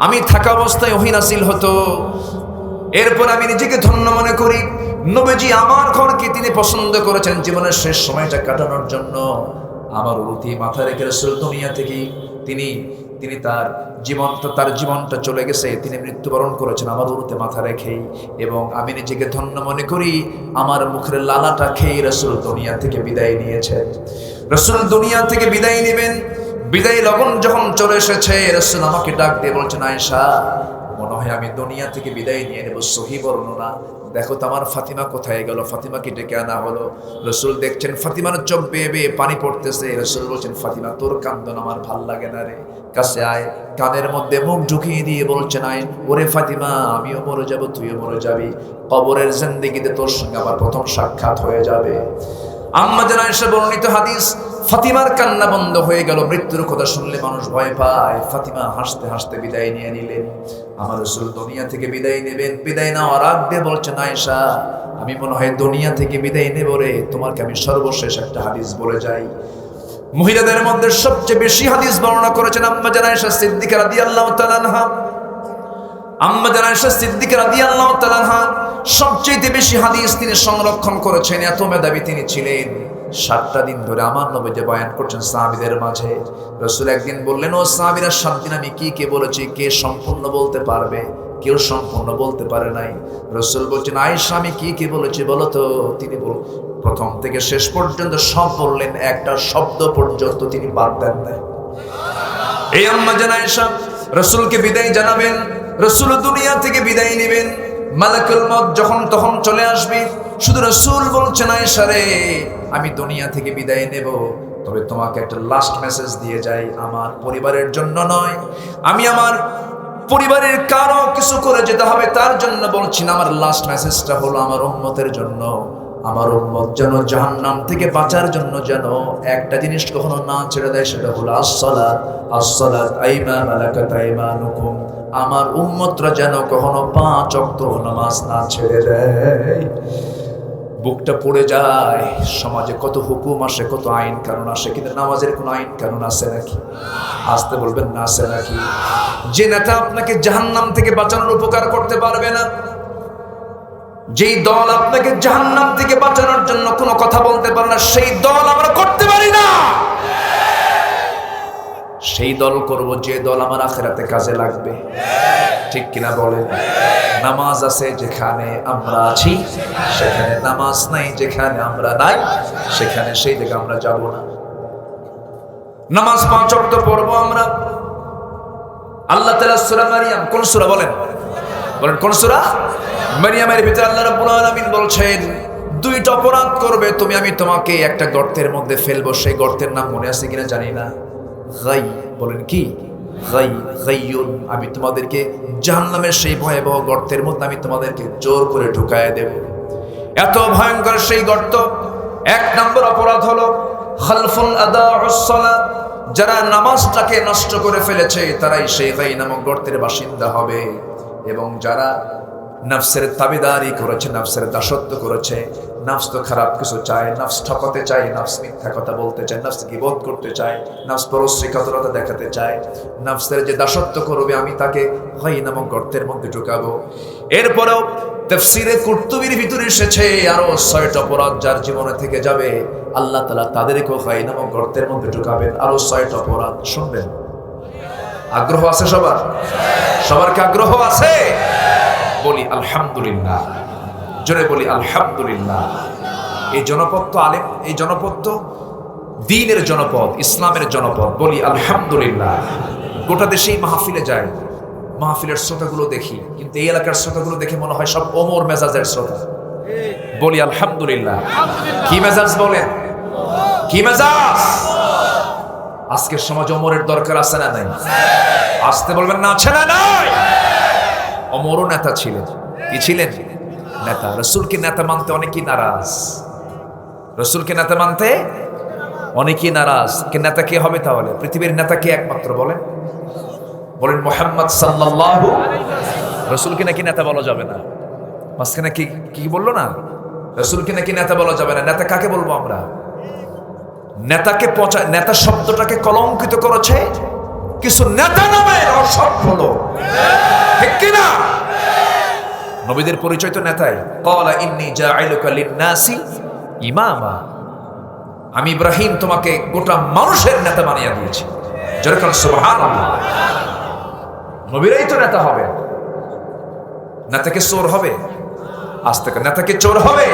আমি থাকা অবস্থায় ওহী নাযিল হতো। এরপর আমি নিজেকে ধন্য মনে করি, নবীজি আমার ঘরকে তিনি পছন্দ করেছেন জীবনের শেষ সময়টা কাটানোর জন্য। আমার উরুতে মাথা রেখে রাসূল দুনিয়া থেকে তিনি তার জীবনটা চলে গেছে, তিনি মৃত্যুবরণ করেছেন আমার উরুতে মাথা রেখেই। এবং আমি নিজেকে ধন্য মনে করি, আমার মুখের লালাটা খেয়ে রাসূল দুনিয়া থেকে বিদায় নিয়েছেন। রাসূল দুনিয়া থেকে বিদায় নেবেন, বিদায় লগন যখন চলে এসেছে, রাসূল আমাকে ডাক দিয়ে বলছেন, আয়েশা, মনে মনে হয় আমি দুনিয়া থেকে বিদায় নিয়ে নেব। সহিহ বর্ণনা। দেখো তো আমার ফাতিমা কোথায় গেল, ফাতিমাকে ডেকে আনা হলো। রসুল দেখছেন ফাতিমার চোখ বেয়ে বেয়ে পানি পড়তেছে। রসুল বলছেন ফাতিমা তোর কান্দন আমার ভাল লাগে না রে, কাছে আয়। কানের মধ্যে মুখ ঢুকিয়ে দিয়ে বলছেন আয়, ওরে ফাতিমা আমিও মরে যাব, তুইও মরে যাবি, কবরের জিন্দেগিতে তোর সঙ্গে আমার প্রথম সাক্ষাৎ হয়ে যাবে। আম্মা জান আয়েশা বর্ণিত হাদিস, ফাতিমার কান্না বন্ধ হয়ে গেল। মৃত্যুর কথা শুনলে মানুষ ভয় পায়। ফাতিমা হাসতে হাসতে বিদায় নিয়ে নিলেন। আমার রাসূল দুনিয়া থেকে বিদায় নেবেন। বিদায় নেওয়ার আগে বলছেন আয়েশা আমি মনে হয় দুনিয়া থেকে বিদায় নেব রে, তোমাকে আমি সর্বশেষ একটা হাদিস বলে যাই। মহিলাদের মধ্যে সবচেয়ে বেশি হাদিস বর্ণনা করেছেন আম্মা জান আয়েশা সিদ্দিকা রাদিয়াল্লাহু তাআলা আনহা। আম্মা জান আয়েশা সিদ্দিকা রাদিয়াল্লাহু তাআলা আনহা সবচেয়ে বেশি হাদিস তিনি সংরক্ষণ করেছেন। এত মেধাবী তিনি ছিলেন। 7টা দিন ধরে আমার নবী যে বয়ান করছেন সাহাবীদের মাঝে। রাসূল একদিন বললেন, ও সাহাবীরা 7 দিন আমি কি কে বলেছি কে সম্পূর্ণ বলতে পারবে? কেউ সম্পূর্ণ বলতে পারে নাই। রাসূল বলছেন আয়েশা আমি কি কে বলেছি বলো তো। তিনি প্রথম থেকে শেষ পর্যন্ত সব বললেন, একটা শব্দ পর্যন্ত তিনি বাদ দেন নাই। এই আম্মা জান আয়েশা রাসূলকে বিদায় জানাবেন। রাসূল দুনিয়া থেকে বিদায় নেবেন। মালাকুল মউত যখন তখন চলে আসবে। শুধু রাসূল বলছেন আয়েশা রে আমি দুনিয়া থেকে বিদায় নেব, তবে তোমাকে একটা লাস্ট মেসেজ দিয়ে যাই। আমার পরিবারের জন্য নয়, আমি আমার পরিবারের কারো কিছু করে যেতে হবে তার জন্য বলছি না। আমার লাস্ট মেসেজটা হলো আমার উম্মতের জন্য। আমার উম্মত যেন জাহান্নাম থেকে বাঁচার জন্য যেন একটা জিনিস কখনো না ছেড়ে দেয়, সেটা হলো আসসালাত। আসসালাত আইমা মালাকাত আইমানুকুম। আমার উম্মতরা যেন কখনো 5 ওয়াক্ত নামাজ না ছেড়ে দেয়। বুকটা পড়ে যায়। সমাজে কত হুকুম আসে, কত আইন কানুন আসে, কিন্তু নামাজের কোনো আইন কানুন আছে নাকি? আসতে বলবেন না আছে নাকি? যে নেতা আপনাকে জাহান্নাম থেকে বাঁচানোর উপকার করতে পারবে না, যেই দল আপনাকে জাহান্নাম থেকে বাঁচানোর জন্য কোনো কথা বলতে পারে না, সেই দল আমরা করতে পারি না। সেই দল করব যে দল আমার আখিরাতে কাজে লাগবে। ঠিক কিনা বলেন? নামাজ আছে যেখানে আমরা আছি সেখানে, নামাজ নাই যেখানে আমরা নাই সেখানে, সেই দিকে আমরা যাব না। নামাজ 5 ওয়াক্ত পড়বো আমরা। আল্লাহ তাআলা সূরা মারিয়াম, কোন সূরা বলেন? বলেন কোন সূরা? মারিয়ামের ভিতরে আল্লাহ রাব্বুল আলামিন বলছেন 2টা অপরাধ করবে তুমি, আমি তোমাকে একটা গর্তের মধ্যে ফেলবো। সেই গর্তের নাম মনে আছে কিনা জানি না। গাই, বলেন কি? গাইয়ুন। আমি তোমাদেরকে জাহান্নামের সেই ভয়াবহ গর্তের মধ্যে আমি তোমাদেরকে জোর করে ঢুকায় দেব। এত ভয়ঙ্কর সেই গর্ত। 1 নম্বর অপরাধ হলো খালফুল আদাউস সালাত। যারা নামাজটাকে নষ্ট করে ফেলেছে তারাই সেই গাই নামক গর্তের বাসিন্দা হবে। এবং যারা নফসের তাবেদারি করেছে, নফসের দাসত্ব করেছে, নফস তো খারাপ কিছু চায়, নফস ঠকাতে চায়, নফস মিথ্যা কথা বলতে চায়, নফস গীবত করতে চায়, নফস পরশ্রীকাতরতা দেখাতে চায়, নফসের যে দাসত্ব করবে আমি তাকে গাই নামক গর্তের মধ্যে ঢুকাবো। এরপরেও তাফসীরে কুরতুবীর ভিতরে এসেছে আরো 6টা অপরাধ যার জীবনে থেকে যাবে, আল্লাহ তাআলা তাদেরকেও গাই নামক গর্তের মধ্যে ঢুকাবেন। আরো 6টা অপরাধ শুনবেন। আগ্রহ আছে সবার? সবার কি আগ্রহ আছে? বলি আলহামদুলিল্লাহ, জোরে বলি আলহামদুলিল্লাহ। এই জনপদ তো আলেম, এই জনপদ তো দ্বীনের জনপদ, ইসলামের জনপদ। বলি আলহামদুলিল্লাহ। গোটা দেশেই মাহফিলে যায়, মাহফিলের শ্রোতাগুলো দেখি, কিন্তু এই এলাকার শ্রোতাগুলো দেখে মনে হয় সব ওমর মেজাজের শ্রোতা। বলি আলহামদুলিল্লাহ। কি মেজাজ বলেন? কি মেজাজ? আজকের সমাজ ওমরের দরকার আছে না নাই? আসতে বলবেন না আছে না নাই? ওমরও নেতা ছিলেন। কি ছিলেন? নেতা। রাসূলকে নেতা মানতে অনেকেই নারাজ। রাসূলকে নেতা মানতে অনেকেই নারাজ। কে নেতা কে হবে তাহলে? পৃথিবীর নেতা কে একমাত্র বলেন? বলেন মুহাম্মদ সাল্লাল্লাহু আলাইহি ওয়াসাল্লাম। রাসূলকে নাকি নেতা বলা যাবে না। মাঝখানে কি কি বললো না? রাসূলকে নাকি নেতা বলা যাবে না। নেতা কাকে বলবো আমরা? নেতাকে নেতা শব্দটাকে কলঙ্কিত করেছে কিছু নেতা নামে অসভ্য লোক। ঠিক কিনা? নবীদের পরিচয় তো নেতাই। ক্বালা ইন্নী জাইলুকা লিন-নাসি ইমামা। আমি ইব্রাহিম তোমাকে গোটা মানুষের নেতা বানিয়ে দিয়েছি। যেরকম সুবহানাল্লাহ। নবীরাই তো নেতা হবে। নেতাকে চোর হবে? আজ থেকে নেতাকে চোর হবে?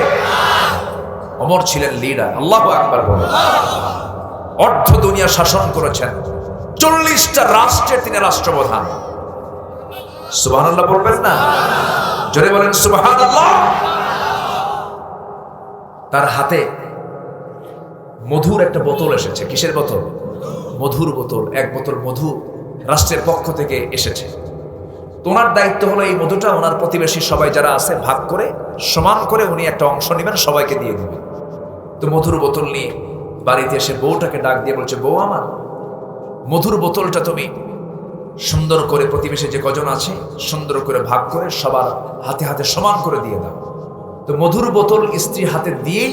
ওমর ছিলেন লিডার। আল্লাহু আকবার বলেন। অর্ধ দুনিয়া শাসন করেছেন। 40টা রাষ্ট্রের তিনি রাষ্ট্রপ্রধান। সুবহানাল্লাহ বলবেন না? জোরে বলেন সুবহানাল্লাহ। তার হাতে মধুর একটা বোতল এসেছে। কিসের বোতল? মধুর বোতল। এক বোতল মধু রাষ্ট্রের পক্ষ থেকে এসেছে। তো ওনার দায়িত্ব হলো এই মধুটা ওনার প্রতিবেশী সবাই যারা আছে ভাগ করে সমান করে উনি একটা অংশ নেবেন, সবাইকে দিয়ে দিবেন। তো মধুর বোতল নিয়ে বাড়িতে এসে বউটাকে ডাক দিয়ে বলছে, বউ আমার, মধুর বোতলটা তুমি সুন্দর করে প্রতিবেশী যে কজন আছে সুন্দর করে ভাগ করে সবার হাতে হাতে সমান করে দিয়ে দাও। তো মধুর বোতল স্ত্রী হাতে দিয়েই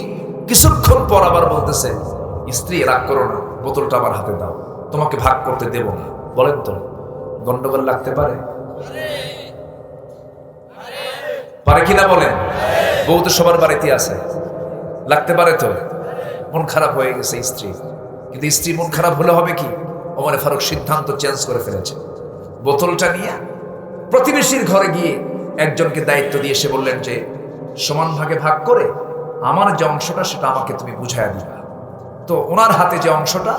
কিছুক্ষণ পর আবার বলতেছে, স্ত্রী রাগ করো না, বোতলটা আমার হাতে দাও, তোমাকে ভাগ করতে দেব না। বলেন তো গন্ডগোল লাগতে পারে? পারে কিনা বলেন? বউ তো সবার বাড়িতে আছে, লাগতে পারে তো? মন খারাপ হয়ে গেছে স্ত্রী। কিন্তু স্ত্রী মন খারাপ হলে হবে কি? ওমর ফারুক সিদ্ধান্ত চেঞ্জ করে ফেলেছে। বোতলটা নিয়ে প্রতিবেশীর ঘরে গিয়ে একজনকে দায়িত্ব দিয়ে সে বললেন যে সমান ভাগে ভাগ করে আমার যে অংশটা সেটা আমাকে তুমি বুঝাইয়া দিবা। তো ওনার হাতে যে অংশটা,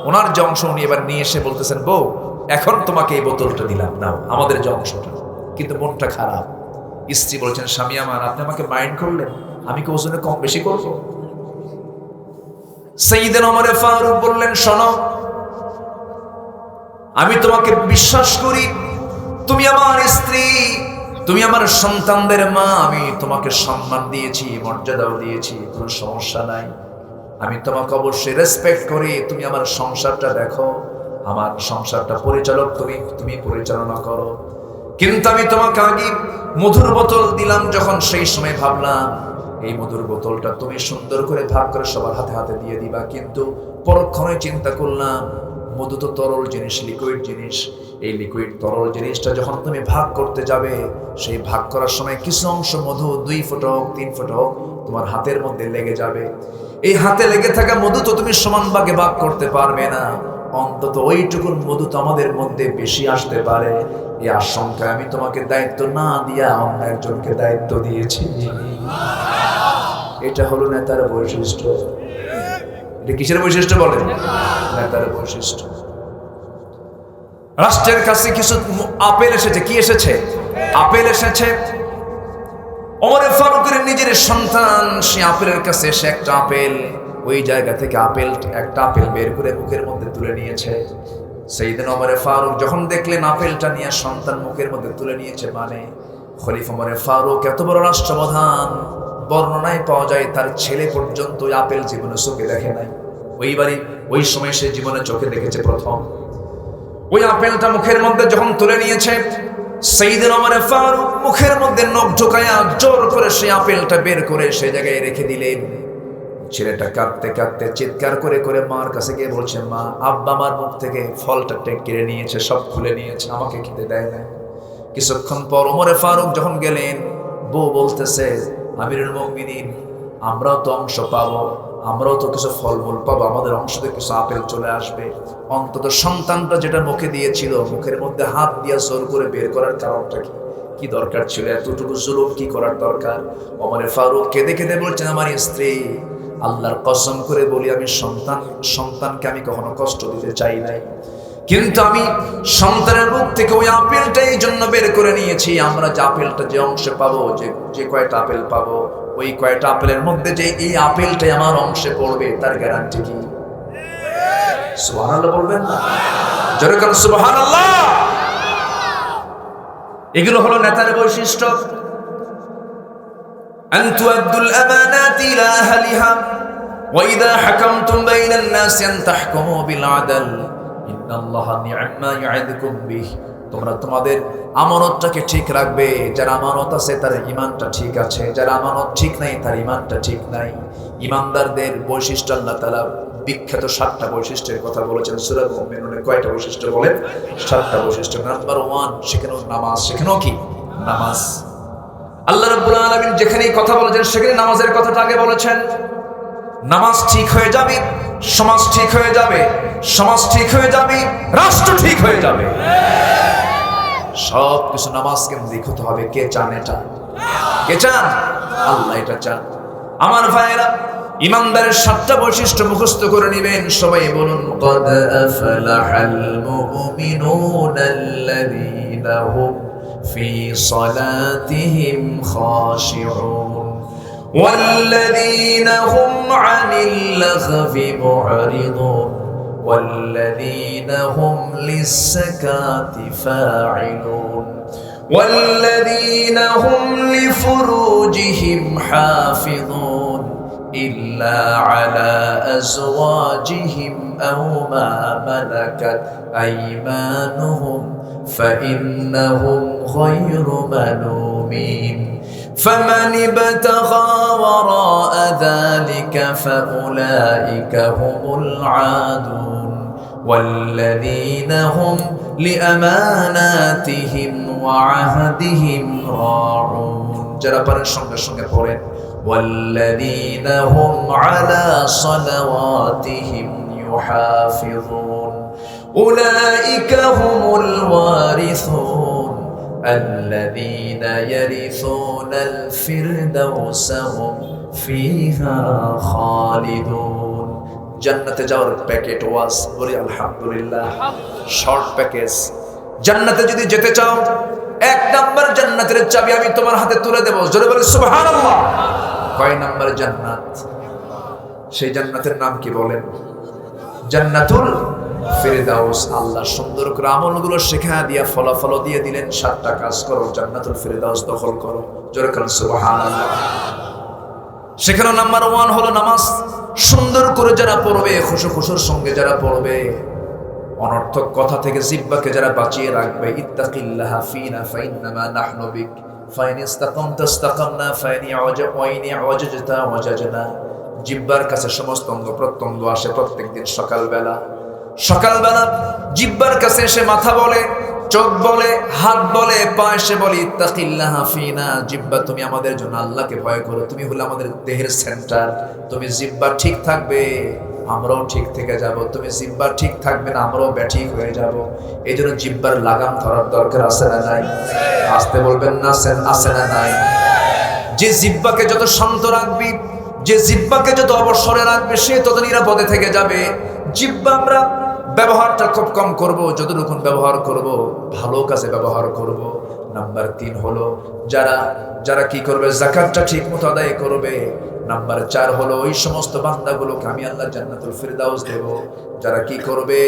ওনার যে অংশ উনি এবার নিয়ে এসে বলতেছেন, বউ এখন তোমাকে এই বোতলটা দিলাম, নাও আমাদের যে অংশটা। কিন্তু মনটা খারাপ। স্ত্রী বলছেন, স্বামী আমার, আপনি আমাকে মাইন্ড করলেন, আমি কি ওজনে কম বেশি করবো? সাইয়েদনা ওমর ফারুক বললেন, শোনো, আমি তোমাকে বিশ্বাস করি, তুমি আমার স্ত্রী, তুমি আমার সন্তানদের মা, আমি তোমাকে সম্মান দিয়েছি, মর্যাদাও দিয়েছি, কোনো সমস্যা নাই, আমি তোমাকে অবশ্যই রেসপেক্ট করি, তুমি আমার সংসারটা দেখো, আমার সংসারটা পরিচালক তুমি পরিচালনা করো। কিন্তু আমি তোমাকে আগে মধুর বোতল দিলাম যখন, সেই সময় ভাবলাম এই মধুর বোতলটা তুমি সুন্দর করে ভাগ করে সবার হাতে হাতে দিয়ে দিবা। কিন্তু পরক্ষণে চিন্তা করলাম মধু তো তরল জিনিস, লিকুইড জিনিস, এই লিকুইড তরল জিনিসটা যখন তুমি ভাগ করতে যাবে, সেই ভাগ করার সময় কিছু অংশ মধু 2 ফোঁটা হোক 3 ফোঁটা হোক তোমার হাতের মধ্যে লেগে যাবে। এই হাতে লেগে থাকা মধু তো তুমি সমান ভাগে ভাগ করতে পারবে না, অন্তত ওইটুকুন মধু তো আমাদের মধ্যে বেশি আসতে পারে। এই আশঙ্কায় আমি তোমাকে দায়িত্ব না দিয়া অন্য একজনকে দায়িত্ব দিয়েছি। এটা হলো নেতার বৈশিষ্ট্য। এটা কিসের বৈশিষ্ট্য বলেন? নেতার বৈশিষ্ট্য। রাষ্ট্রের কাছে কিছু আপেল এসেছে। কি এসেছে? আপেল এসেছে। ওমর ফারুকের নিজের সন্তান সে আপেলের কাছে এসে একটা আপেল, ওই জায়গা থেকে একটা আপেল বের করে মুখের মধ্যে তুলে নিয়েছে। সাইয়েদনা ওমর ফারুক যখন দেখলেন আপেলটা নিয়ে সন্তান মুখের মধ্যে তুলে নিয়েছে, মানে খলিফা ওমর ফারুক এত বড় রাষ্ট্রপ্রধান, বর্ণনায় পাওয়া যায় তার ছেলে পর্যন্ত ওই আপেল জীবনে চোখে দেখে নাই। ওই সময় সে জীবনে চোখে দেখেছে প্রথম। ওই আপেলটা মুখের মধ্যে যখন তুলে নিয়েছে, সাইয়েদনা ওমর ফারুক মুখের মধ্যে নখ ঢোকায়া জোর করে সেই আপেলটা বের করে সেই জায়গায় রেখে দিলেন। ছেলেটা কাঁদতে কাঁদতে চিৎকার করে করে মার কাছে গিয়ে বলছে, মা, আব্বা আমার মুখ থেকে ফলটা কেড়ে নিয়েছে, সব খুলে নিয়েছে, আমাকে খেতে দেয় না। কিছুক্ষণ পর ওমর ফারুক যখন গেলেন, বউ বলতেছে, আমিরুল মুমিনিন, আমরাও তো অংশ পাবো, আমরাও তো কিছু ফলমূল পাবো, আমাদের অংশতে কিছু আপেল চলে আসবে। অন্তত সন্তানটা যেটা মুখে দিয়েছিল, মুখের মধ্যে হাত দিয়ে জোর করে বের করার কারণটা কি দরকার ছিল? এতটুকু জুলুম কি করার দরকার? ওমর ফারুক কেঁদে কেঁদে বলছেন, আমার স্ত্রী, আল্লাহর কসম করে বলি, আমি সন্তানকে আমি কখনো কষ্ট দিতে চাই নাই, কিন্তু আমি সন্তানের মুখ থেকে ওই আপেলটা এই জন্য বের করে নিয়েছি, আমরা যে আপেলটা যে অংশে পাবো, যে কয়টা আপেল পাবো, ওই কয়টা আপেলের মধ্যে যে এই আপেলটাই আমার অংশে পড়বে তার গ্যারান্টি কি? সুবহানাল্লাহ বলবেন না? জোরে করে সুবহানাল্লাহ। এগুলো হলো নেতার বৈশিষ্ট্য। আন তুআদ্দুল আমানাতি ইলা আহলিহা ওয়া ইযা হাকামতুম বাইনান নাসি আন তাহকুমু বিল আদল ইন্নাল্লাহা নি'মা ইয়া'iদুকুম বিহি। তোমরা তোমাদের আমানতটাকে ঠিক রাখবে। যার আমানত আছে তার ঈমানটা ঠিক আছে, যার আমানত ঠিক নাই তার ঈমানটা ঠিক নাই। ঈমানদারদের বৈশিষ্ট্য আল্লাহ তাআলা বিখ্যাত 7টা বৈশিষ্ট্যের কথা বলেছেন সূরা মুমিনুনে। কয়টা বৈশিষ্ট্য বলেন? 7টা বৈশিষ্ট্য। নাম্বার 1, সেখানেও নামাজ। সেখানেও কি? নামাজ। আল্লাহ রাব্বুল আলামিন যেখানেই কথা বলেছেন সেখানে নামাজের কথাটা আগে বলেছেন। নামাজ ঠিক হয়ে যাবে, সমাজ ঠিক হয়ে যাবে, সমাজ ঠিক হয়ে যাবে, রাষ্ট্র ঠিক হয়ে যাবে। সব কিছু নামাজ কেন্দ্রিক হতে হবে। কে চান এটা? কে চান? আল্লাহ এটা চান। আমার ভাইয়েরা, ইমানদারের 7টা বৈশিষ্ট্য মুখস্থ করে নেবেন। সবাই বলুন, ক্বাদ আফলাহাল মুমিনুনাল্লাযীনা হুম في صلاتهم خاشعون والذين هم عن اللغو معرضون والذين هم للزكاة فاعلون والذين هم لفروجهم حافظون إلا على أزواجهم أو ما ملكت أيمانهم فإنهم غير ملومين فمن ابتغى وراء ذلك فأولئك هم العادون والذين هم لأماناتهم وعهدهم راعون যারা পারেন সঙ্গে সঙ্গে পড়েন والذين هم على صلواتهم يحافظون أولئك هم الوارثون الذين يرثون الفردوس هم فيها خالدون জান্নাতে যাওয়ার প্যাকেট ওয়াজ বলি আলহামদুলিল্লাহ শর্ট প্যাকেজ জান্নাতে যদি যেতে চাও এক নাম্বার জান্নাতের চাবি আমি তোমার হাতে তুলে দেব জোরে বলি সুবহানাল্লাহ কয় নাম্বার জান্নাত সেই জান্নাতের নাম কি বলেন জান্নাতুল ফেরদাউস আল্লাহ সুন্দর করে আমলগুলো শেখা দিয়া ফলাফল দিয়ে দিলেন 7টা কাজ করো জান্নাতুল ফেরদাউস দখল করো জোরে বলেন সুবহানাল্লাহ সেখানে নাম্বার 1 হলো নামাজ সুন্দর করে যারা পড়বে খুশুর সঙ্গে যারা পড়বে অনর্থক কথা থেকে জিহ্বাকে যারা বাঁচিয়ে রাখবে ইত্তাকিল্লাহা ফিনা ফাইন্নামা নাহনু বিক ফাইন ইসতাকামতা ইসতাকামনা ফাইন ওয়াজাজতা ওয়াজাজনা জিহ্বার কাছে সমস্ত অঙ্গ প্রত্যঙ্গ আসে প্রত্যেকদিন সকালবেলা জিহ্বার কাছে এসে মাথা বলে চোখ বলে হাত বলে পা এসে বলে ইত্তাকিল্লাহা ফিনা জিহ্বা তুমি আমাদের জন্য আল্লাহকে ভয় করো তুমি হলো আমাদের দেহের সেন্টার তুমি জিহ্বা ঠিক থাকবে আমরাও ঠিক থেকে যাব তুমি জিহ্বা ঠিক থাকবে না আমরাও ব্যাঠিক হয়ে যাব এইজন্য জিহ্বার লাগাম ধরার দরকার আছে না নাই আসতে বলবেন না আছে না নাই যে জিহ্বাকে যত শান্ত রাখবি যে জিহ্বাকে যত অবসরে রাখবে সে তত নিরাপদে থেকে যাবে জিহ্বা আমরা ব্যবহারটা খুব কম করব যতটুকু ব্যবহার করব ভালো কাজে ব্যবহার করব নাম্বার 3 হলো যারা কি করবে যাকাতটা ঠিকমতো আদায় করবে নাম্বার 4 হলো ওই সমস্ত বান্দাগুলোকে আমি আল্লাহ জান্নাতুল ফিরদাউস দেব যারা কি করবে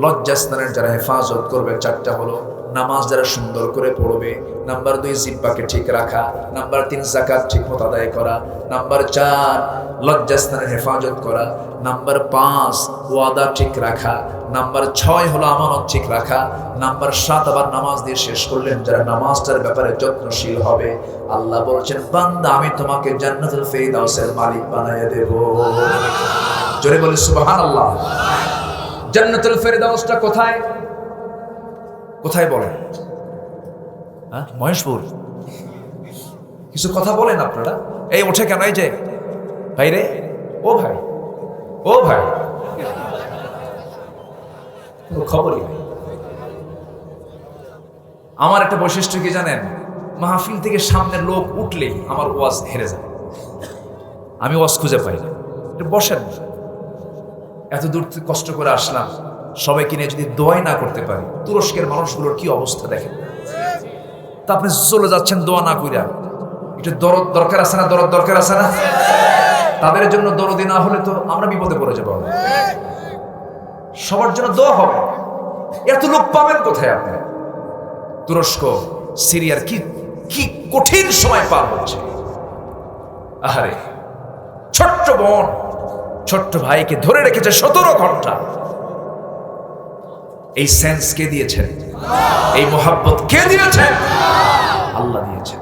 লজ্জাস্থানের যারা হেফাজত করবে 4টা হলো নামাজ যারা সুন্দর করে পড়বে নাম্বার 2 জিহ্বাকে ঠিক রাখা নাম্বার 3 যাকাত ঠিকমতো আদায় করা নাম্বার 4 লজ্জাস্থানের হেফাজত করা নাম্বার 5 ওয়াদা ঠিক রাখা নাম্বার 6 হলো আমানত ঠিক রাখা নাম্বার 7 আবার নামাজ দিয়ে শেষ করলেন যারা নামাজটার ব্যাপারে যত্নশীল হবে আল্লাহ বলেছেন বান্দা আমি তোমাকে জান্নাতুল ফিরদাউসের মালিক বানিয়ে দেব জোরে বলি সুবহানাল্লাহ জান্নাতুল ফিরদাউসটা কোথায় বলেন হ্যাঁ মহেশপুর কিছু কথা বলেন আপনারা এই ওঠে কেন এই যে ভাই রে ও ভাই খবরই নেই আমার একটা বৈশিষ্ট্য কি জানেন মাহফিল থেকে সামনে লোক উঠলেই আমার ওয়াজ হেরে যায় আমি ওয়াজ খুঁজে পাই না বসেন এত দূর থেকে কষ্ট করে আসলাম সবাইকে নিয়ে যদি দোয়াই না করতে পারি তুরস্কের মানুষগুলোর কি অবস্থা দেখেন তা আপনি চলে যাচ্ছেন দোয়া না কইরা একটু দরদ দরকার আছে না তাদের জন্য দরদি না হলে তো আমরা বিপদে পড়ে যাবো সবার জন্য দোয়া হবে এত লোক পাবেন কোথায় আপনি তুরস্ক সিরিয়ার কি কঠিন সময় পার হচ্ছে আহারে ছোট্ট বোন ছোট্ট ভাইকে ধরে রেখেছে 17 ঘন্টা এই সেন্স কে দিয়েছেন এই মোহাব্বত কে দিয়েছেন আল্লাহ দিয়েছেন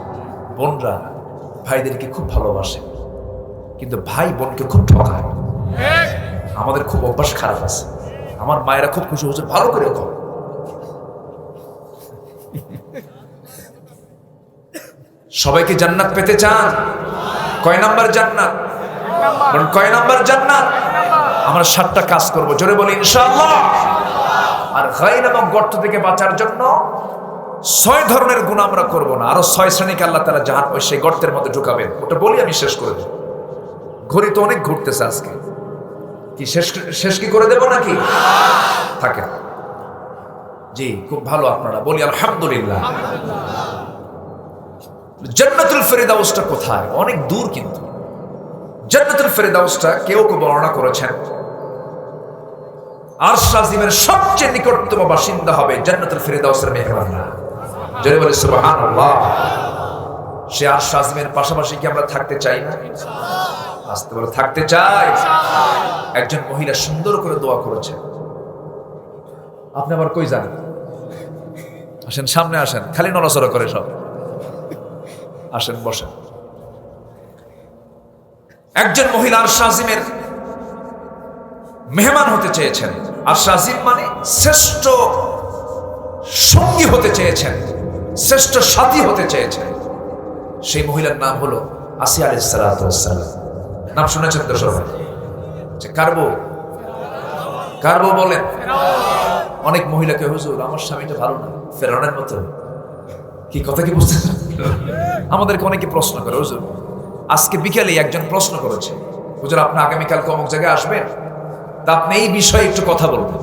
বোনরা ভাইদেরকে খুব ভালোবাসে কিন্তু ভাই বোনকে খুব ঠকায় আমাদের খুব অভ্যাস খারাপ আছে আমার মায়েরা খুব খুশি হচ্ছে ভালো করে কর সবাইকে জান্নাত পেতে চান কয় নাম্বার জান্নাত আমরা 7টা কাজ করব জোরে বলি ইনশাআল্লাহ আর গায়ব এবং গর্ত থেকে বাঁচার জন্য 6 ধরনের গুনাহ আমরা করব না আরো 6 শ্রেণীকে আল্লাহ তাআলা জাহান্নামে সেই গর্তের মধ্যে ঢুকাবেন ওটা বলি আমি শেষ করে দেব ঘড়ি তো অনেক ঘুরতেছে আজকে কি শেষ কি করে দেব নাকি থাকেন জি খুব ভালো আপনারা বলি আলহামদুলিল্লাহ জান্নাতুল ফেরদাউসটা কোথায়? অনেক দূর, কিন্তু জান্নাতুল ফেরদাউসটা কেউ কেউ বর্ণনা করেছেন আরশ আজিমের সবচেয়ে নিকটতম বাসিন্দা হবে জান্নাতুল ফেরদাউসের মেহমানরা। জোরে বলে সুবহানাল্লাহ। সে আরশ আজিমের পাশাপাশি কি আমরা থাকতে চাই না? আসতে বলে থাকতে চাই। একজন মহিলা সুন্দর করে দোয়া করেছে। আপনি আবার কই যান? আসেন, সামনে আসেন, খালি নড়াচড়া করে সব। আসেন, বসেন। একজন মহিলা আরশ আজিমের মেহমান হতে চেয়েছেন। আরশ আজিম মানে শ্রেষ্ঠ সঙ্গী হতে চেয়েছেন, শ্রেষ্ঠ সাথী হতে চেয়েছেন। সেই মহিলার নাম হলো আসিয়া আলাইহিস সালাতু ওয়াস সালাম। নাম শুনেছেন তো সবাই? কারবো বলেন। অনেক মহিলাকে, হুজুর আমার স্বামীটা ভালো না, ফেরাউনের মতো। কি কথা কি বুঝতে? আমাদেরকে অনেকে প্রশ্ন করে। হুজুর আজকে বিকেলে একজন প্রশ্ন করেছে, হুজুর আপনি আগামীকাল অমুক জায়গায় আসবেন, তা আপনি এই বিষয়ে একটু কথা বলবেন।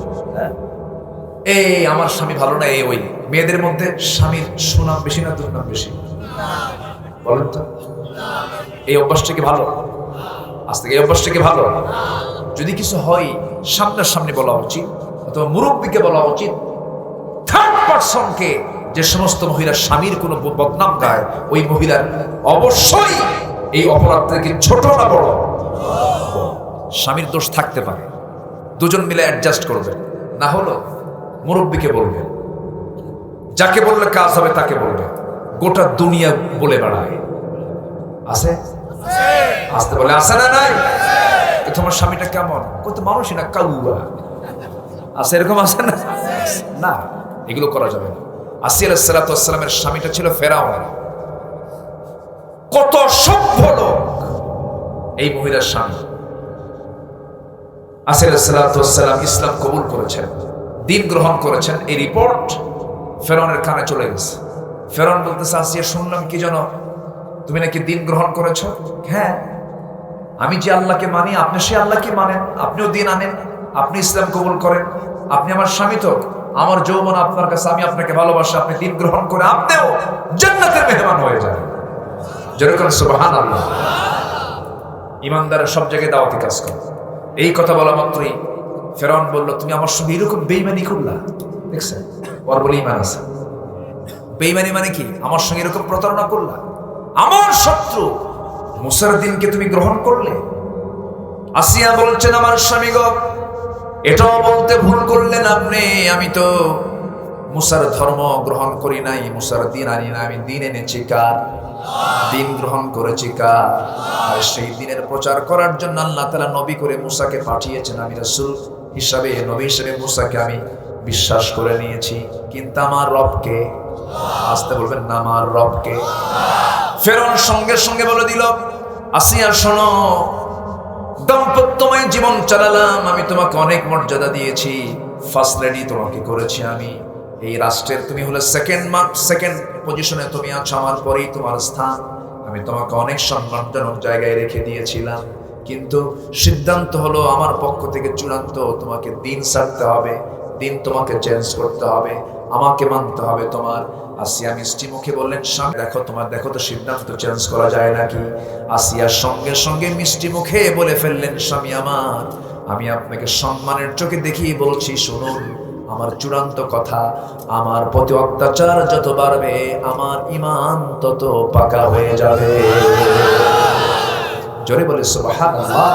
এই আমার স্বামী ভালো না, এই ওই। মেয়েদের মধ্যে স্বামীর সুনাম বেশি না দুর্নাম বেশি? বলেন তো, এই অভ্যাসটা কি ভালো? আজ থেকে এই অভ্যাসটা কি ভালো? যদি কিছু হয় সামনাসামনি বলা উচিত, অথবা মুরব্বীকে বলা উচিত। থার্ড পারসনকে, যে সমস্ত মহিলা স্বামীর কোনো বদনাম গায়, ওই মহিলার অবশ্যই এই অপরাধ থেকে ছোট না বড়, স্বামীর দোষ থাকতে পারে। দুজন মিলে অ্যাডজাস্ট করবেন, না হলো মুরব্বীকে বলবেন। যাকে বললে কাজ হবে তাকে বলবে। গোটা দুনিয়া বলে বেড়ায়, আছে আসতে বলে, আছে না নাই? তোমার স্বামীটা কেমন? কত মানুষই না, কাউয়া আছে, এরকম আছে না? না, এগুলো করা যাবে না। আসিয়া আলাইহিস সালাতু ওয়াস সালামের স্বামীটা ছিল ফেরাউন। কত সভ্য লোক এই মহিলার স্বামী। আসিয়া আলাইহিস সালাতু ওয়াস সালাম ইসলাম কবুল করেছেন, দিন গ্রহণ করেছেন। এই রিপোর্ট ফেরাউনের কানে চলে গেছে। ফেরাউন বলতেছে, আসিয়া শুনলাম কি জানো, তুমি নাকি দিন গ্রহণ করেছো? হ্যাঁ, আমি যে আল্লাহকে মানি, আপনি সে আল্লাহকে মানেন, আপনিও দিন আনেন, আপনি ইসলাম কবুল করেন, আপনি আমার স্বামী, তো আমার যৌবন আপনার কাছে, আমি আপনাকে ভালোবাসি, আপনি দিন গ্রহণ করে আপনিও জান্নাতের মেহমান হয়ে যান। যেরকম সুবহানাল্লাহ। ইমানদারের সব জায়গায় দাওয়াতি কাজ করে। এই কথা বলা মাত্রই ফেরাউন বলল, তুমি আমার সঙ্গে এরকম বেঈমানি করলা? দেখছেন, ওর বলে ঈমান আছে। বেঈমানি মানে কি? আমার সঙ্গে এরকম প্রতারণা করলা, আমার শত্রু মুসার দিনকে তুমি গ্রহণ করলে। আসিয়া বলছেন, আমার স্বামী গো, এটাও বলতে ভুল করলেন আপনি, আমি তো মুসার ধর্ম গ্রহণ করি নাই, মুসার দিন আনি না, আমি দিন এনেছি কার? দিন গ্রহণ করেছি কার? আর সেই দিনের প্রচার করার জন্য আল্লাহ তাআলা নবী করে মুসাকে পাঠিয়েছেন। আমি রাসূল হিসাবে, নবী হিসেবে মুসাকে আমি বিশ্বাস করে নিয়েছি, কিন্তু আমার রবকে, আসতে বলবেন না, আমার রবকে। ফেরাউন সঙ্গে সঙ্গে বলে দিল, আসিয়া শোনো, দাম্পত্যময় জীবন চালালাম, আমি তোমাকে অনেক মর্যাদা দিয়েছি, ফার্স্ট লেডি তোমাকে করেছি আমি। এই রাষ্ট্রের তুমি হলে সেকেন্ড পজিশনে তুমি আছো, আমার পরেই তোমার স্থান। আমি তোমাকে অনেক সম্মানজনক জায়গায় রেখে দিয়েছিলাম, কিন্তু সিদ্ধান্ত হলো আমার পক্ষ থেকে চূড়ান্ত, তোমাকে দিন ছাড়তে হবে, দিন তোমাকে চেঞ্জ করতে হবে, আমাকে মানতে হবে তোমার। আসিয়া মিষ্টি মুখে বললেন, স্বামী দেখো তো সিদ্ধান্ত চেঞ্জ করা যায় নাকি? আসিয়ার সঙ্গে সঙ্গে মিষ্টি মুখে বলে ফেললেন, স্বামী আমার, আমি আপনাকে সম্মানের চোখে দেখিয়ে বলছি, শুনুন আমার চূড়ান্ত কথা, আমার প্রতি অত্যাচার যত বাড়বে, আমার ঈমান তত পাকা হয়ে যাবে। জোরে বলে সুবহানাল্লাহ।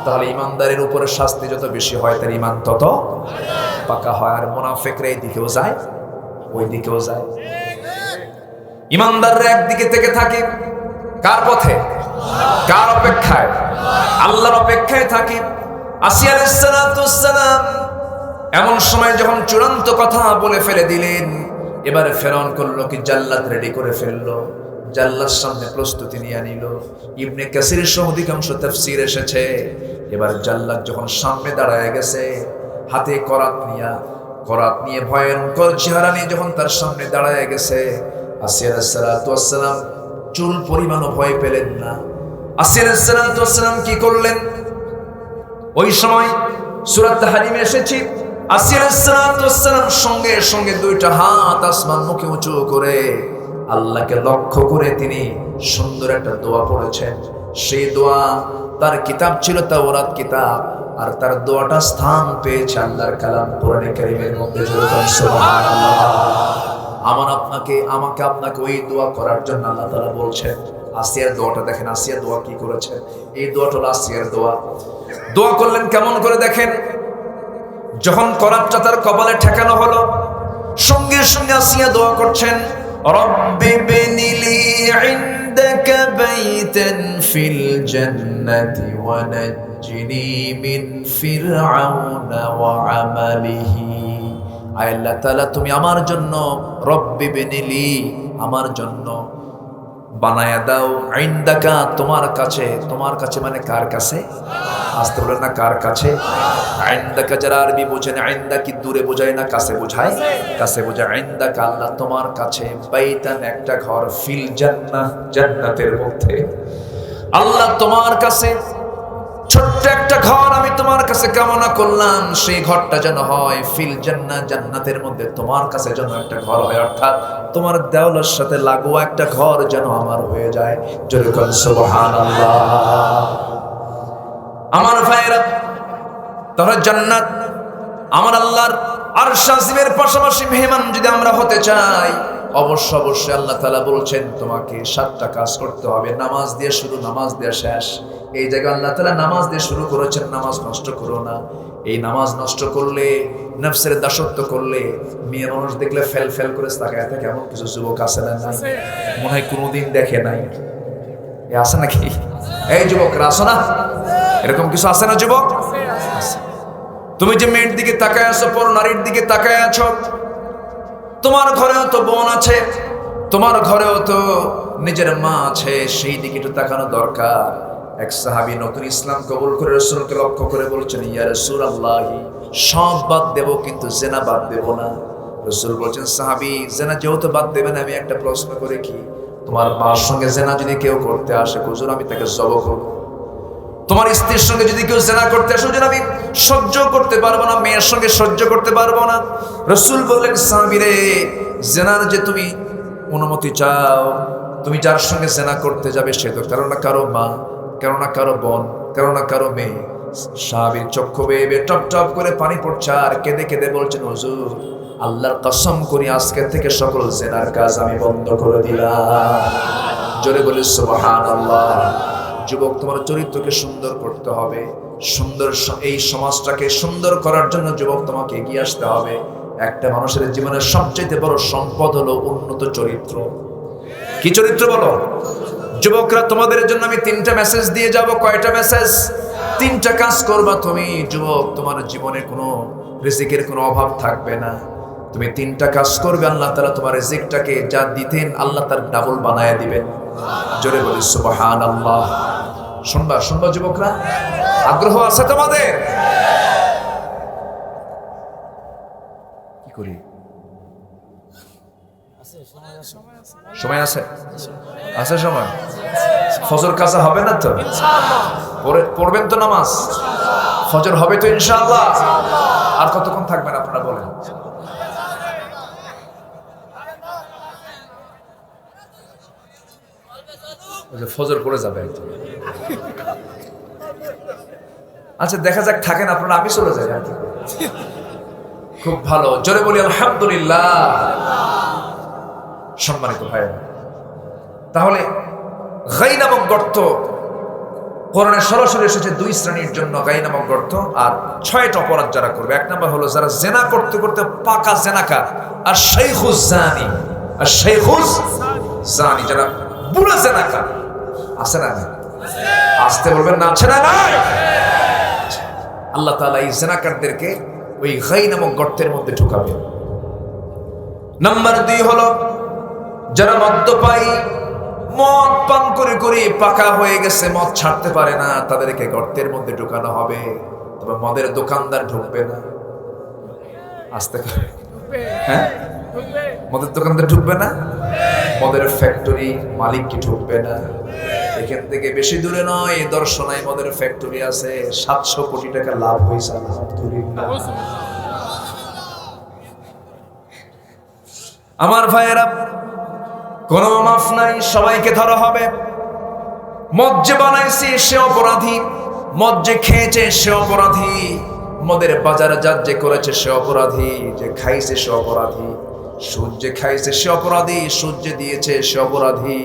তাহলে ঈমানদারের উপরে শাস্তি যত বেশি হয়, তার ঈমান তত পাকা হয়। আর মুনাফিকরা এই দিকেও যায়, ওই দিকেও যায়। ঈমানদাররা একদিকে থেকে থাকে কার পথে? কার অপেক্ষায়? আল্লাহর অপেক্ষায় থাকে। আসিয়া আলাইহিস সালাতু ওয়াস সালাম এমন সময় যখন চূড়ান্ত কথা বলে ফেলে দিলেন, এবারে ফেরাউন করলো কি, জাল্লাদ রেডি করে ফেললো, জাল্লাদ সামনে প্রস্তুতি নিয়ে নিল। ইবনে কাসির সহ অধিকাংশ তাফসীর এসেছে, এবার জাল্লাদ যখন সামনে দাঁড়ায় গেছে, হাতে করাত নিয়ে ভয়ঙ্কর চেহারা নিয়ে যখন তার সামনে দাঁড়ায় গেছে, আসিয়া আলাইহিস সালাতু ওয়াস সালাম চুল পরিমাণও ভয় পেলেন না। আসিয়া আলাইহিস সালাতু ওয়াস সালাম কি করলেন? ওই সময় সূরা তাহরিমে এসেছে, আসিয়া আলাইহিস সালাতু ওয়াস সালাম সঙ্গে সঙ্গে দুইটা হাত আসমান মুখে উঁচু করে আল্লাহকে লক্ষ্য করে তিনি সুন্দর একটা দোয়া পড়েছেন। সেই দোয়া, তার কিতাব ছিল তাওরাত কিতাব, আর তার দোয়াটা স্থান পেয়েছে আল্লাহর কালাম কোরআনে কারীমের মধ্যে। সুবহানাল্লাহ। আমাকে আপনাকে ওই দোয়া করার জন্য আল্লাহ তাআলা বলছেন। আসিয়ার দোয়াটা দেখেন, আসিয়া দোয়া কি করেছে। এই দোয়াটা হলো আসিয়ার দোয়া। দোয়া করলেন কেমন করে দেখেন। যখন করাতটা তার কপালে ঠেকানো হলো, সঙ্গে সঙ্গে আসিয়া দোয়া করছেন, রব্বি বিনিলি ইনদাকা বাইতান ফিল জান্নাতি ওয়া নাজ্জিনি মিন ফিরআউনা ওয়া আমালিহি। আয় আল্লাহ তাআলা, তুমি আমার জন্য, রব্বি বিনিলি, আমার জন্য বানায়া দাও, ইনদাকা, তোমার কাছে। তোমার কাছে মানে কার কাছে? আসতে বলেন না, কার কাছে? ইনদাকা যারা আরবি বোঝেন, ইনদা কি দূরে বোঝায় না কাছে বোঝায়? কাছে বোঝায়। ইনদাকা আল্লাহ তোমার কাছে, বাইতান একটা ঘর, ফিল জান্নাহ জান্নাতের মধ্যে। আল্লাহ তোমার কাছে ছোট্ট একটা ঘর আমি তোমার কাছে কামনা করলাম, সেই ঘরটা যেন হয় ফিল জান্নাহ জান্নাতের মধ্যে, তোমার কাছে যেন একটা ঘর হয়, অর্থাৎ তোমার দেওয়ালের সাথে লাগোয়া একটা ঘর যেন আমার হয়ে যায়। জোরে বলেন সুবহানাল্লাহ। আমার ভাইরা, তাহলে জান্নাত আমার আল্লাহর আরশ আজিমের পাশাপাশি মেহমান যদি আমরা হতে চাই, অবশ্যই আল্লাহ তাআলা বলছেন তোমাকে 7টা কাজ করতে হবে। নামাজ দিয়ে শুরু, নামাজ দিয়ে শেষ। এই জায়গায় আল্লাহ তাআলা নামাজ দিয়ে শুরু করেছেন, নামাজ নষ্ট করো না। এই নামাজ নষ্ট করলে, নফসের দাসত্ব করলে, মেয়ে মানুষ দেখলে ফেল করে তাকায় থাকে, এমন কিছু যুবক আছে না? মনে হয় কোনোদিন দেখে নাই। এ আছে নাকি? এই যুবকরা আসো না, এরকম কিছু আছে না যুবক? তুমি যে মেয়ের দিকে তাকায় আছো, পর নারীর দিকে তাকায় আছো, তোমার ঘরেও তো বোন আছে, তোমার ঘরেও তো নিজের মা আছে, সেই দিকে একটু তাকানো দরকার। এক সাহাবী নতুন ইসলাম কবুল করে রাসূলকে লক্ষ্য করে বলছেন, ইয়া রাসূলুল্লাহ, সব বাদ দেব কিন্তু জেনা বাদ দেব না। রাসূল বলছেন, সাহাবী জেনা যেহেতু বাদ দেবেন, আমি একটা প্রশ্ন করে কি, তোমার মার সঙ্গে জেনা যদি কেউ করতে আসে, হুজুর আমি তাকে জব করব। তোমার স্ত্রীর সঙ্গে যদি কেউ জেনা করতে আসে, হুজুর আমি সহ্য করতে পারবো না, মেয়ের সঙ্গে সহ্য করতে পারবো না। রাসূল বললেন, সাহাবী রে, জেনার যে তুমি অনুমতি চাও, তুমি যার সঙ্গে জেনা করতে যাবে সে তো কারো না কারো মা, কারো না কারো বোন, কারো না কারো মেয়ে। সাহাবীর চক্ষু বেয়ে টপ টপ করে পানি পড়ছে, আর কেঁদে কেঁদে বলছেন, হুজুর আল্লাহর কসম করি আজকে থেকে সকল জেনার কাজ আমি বন্ধ করে দিলাম। জোরে বলি সুবহানাল্লাহ। যুবক, তোমার চরিত্রকে সুন্দর করতে হবে, সুন্দর এই সমাজটাকে সুন্দর করার জন্য যুবক তোমাকে এগিয়ে আসতে হবে। একটা মানুষের জীবনের সবচেয়ে বড় সম্পদ হলো উন্নত চরিত্র। কি চরিত্র বলো? যুবকরা, তোমাদের জন্য আমি 3টা মেসেজ দিয়ে যাব। কয়টা মেসেজ? 3টা কাজ করবা তুমি যুবক, তোমার জীবনে কোনো রিজিকের কোনো অভাব থাকবে না। তুমি 3টা কাজ করবে, আল্লাহ তাআলা তোমার রিজিকটাকে যা দিতেন আল্লাহ তার ডাবল বানায় দিবেন। জোরে বলি সুবহানাল্লাহ। শুনবা যুবকরা? আগ্রহ আছে তোমাদের? কি করি? সময় আছে? আছে সময়? ফজর কাজা হবে না তো? পড়বেন তো নামাজ? ফজর হবে তো ইনশাআল্লাহ? আর কতক্ষণ থাকবেন আপনারা বলেন? ফজর পড়ে যাবে। আচ্ছা দেখা যাক, থাকেন আপনারা, আমি চলে যাই। খুব ভালো, জোরে বলি আলহামদুলিল্লাহ। সম্মানিত ভাই, তাহলে গাই নামক গর্ত কোরআনে সরাসরি এসেছে 2 শ্রেণীর জন্য, গাই নামক গর্ত আর 6টা অপরাধ যারা করবে। 1 নম্বর হলো যারা জেনা করতে করতে পাকা জেনাকার, আর শাইখুজ জানি, আর শাইখুজ জানি, যারা বুড়া জেনাকার। আছে না? আসতে বলবেন না, আছে না? নাই। আল্লাহ তাআলা এই জেনাকারদেরকে ওই গাই নামক গর্তের মধ্যে ঢুকাবে। নাম্বার 2 হলো যারা মদ্যপায়ী, মদ পান করে করে পাকা হয়ে গেছে, মদ ছাড়তে পারে না, তাদেরকে গর্তের মধ্যে ঢুকানো হবে। তবে মদের দোকানদার ঢুকবে না। আসতে পারে? হ্যাঁ, মদের দোকানদার ঢুকবে না, মদের ফ্যাক্টরি মালিক কি ঢুকবে না? এখান থেকে বেশি দূরে নয়, দর্শনায় মদের ফ্যাক্টরি আছে, 700 কোটি টাকা লাভ হয়েছে। আমার ভাইয়েরা, কোনো মাফ নাই, সবাইকে ধরা হবে। মদ যে বানাইছে সে অপরাধী, মদ যে খেয়েছে সে অপরাধী, মদের বাজারজাত যে করেছে সে অপরাধী, যে খাইছে সে অপরাধী, সুদ যে খাইছে সে অপরাধী, সুদ যে দিয়েছে সে অপরাধী।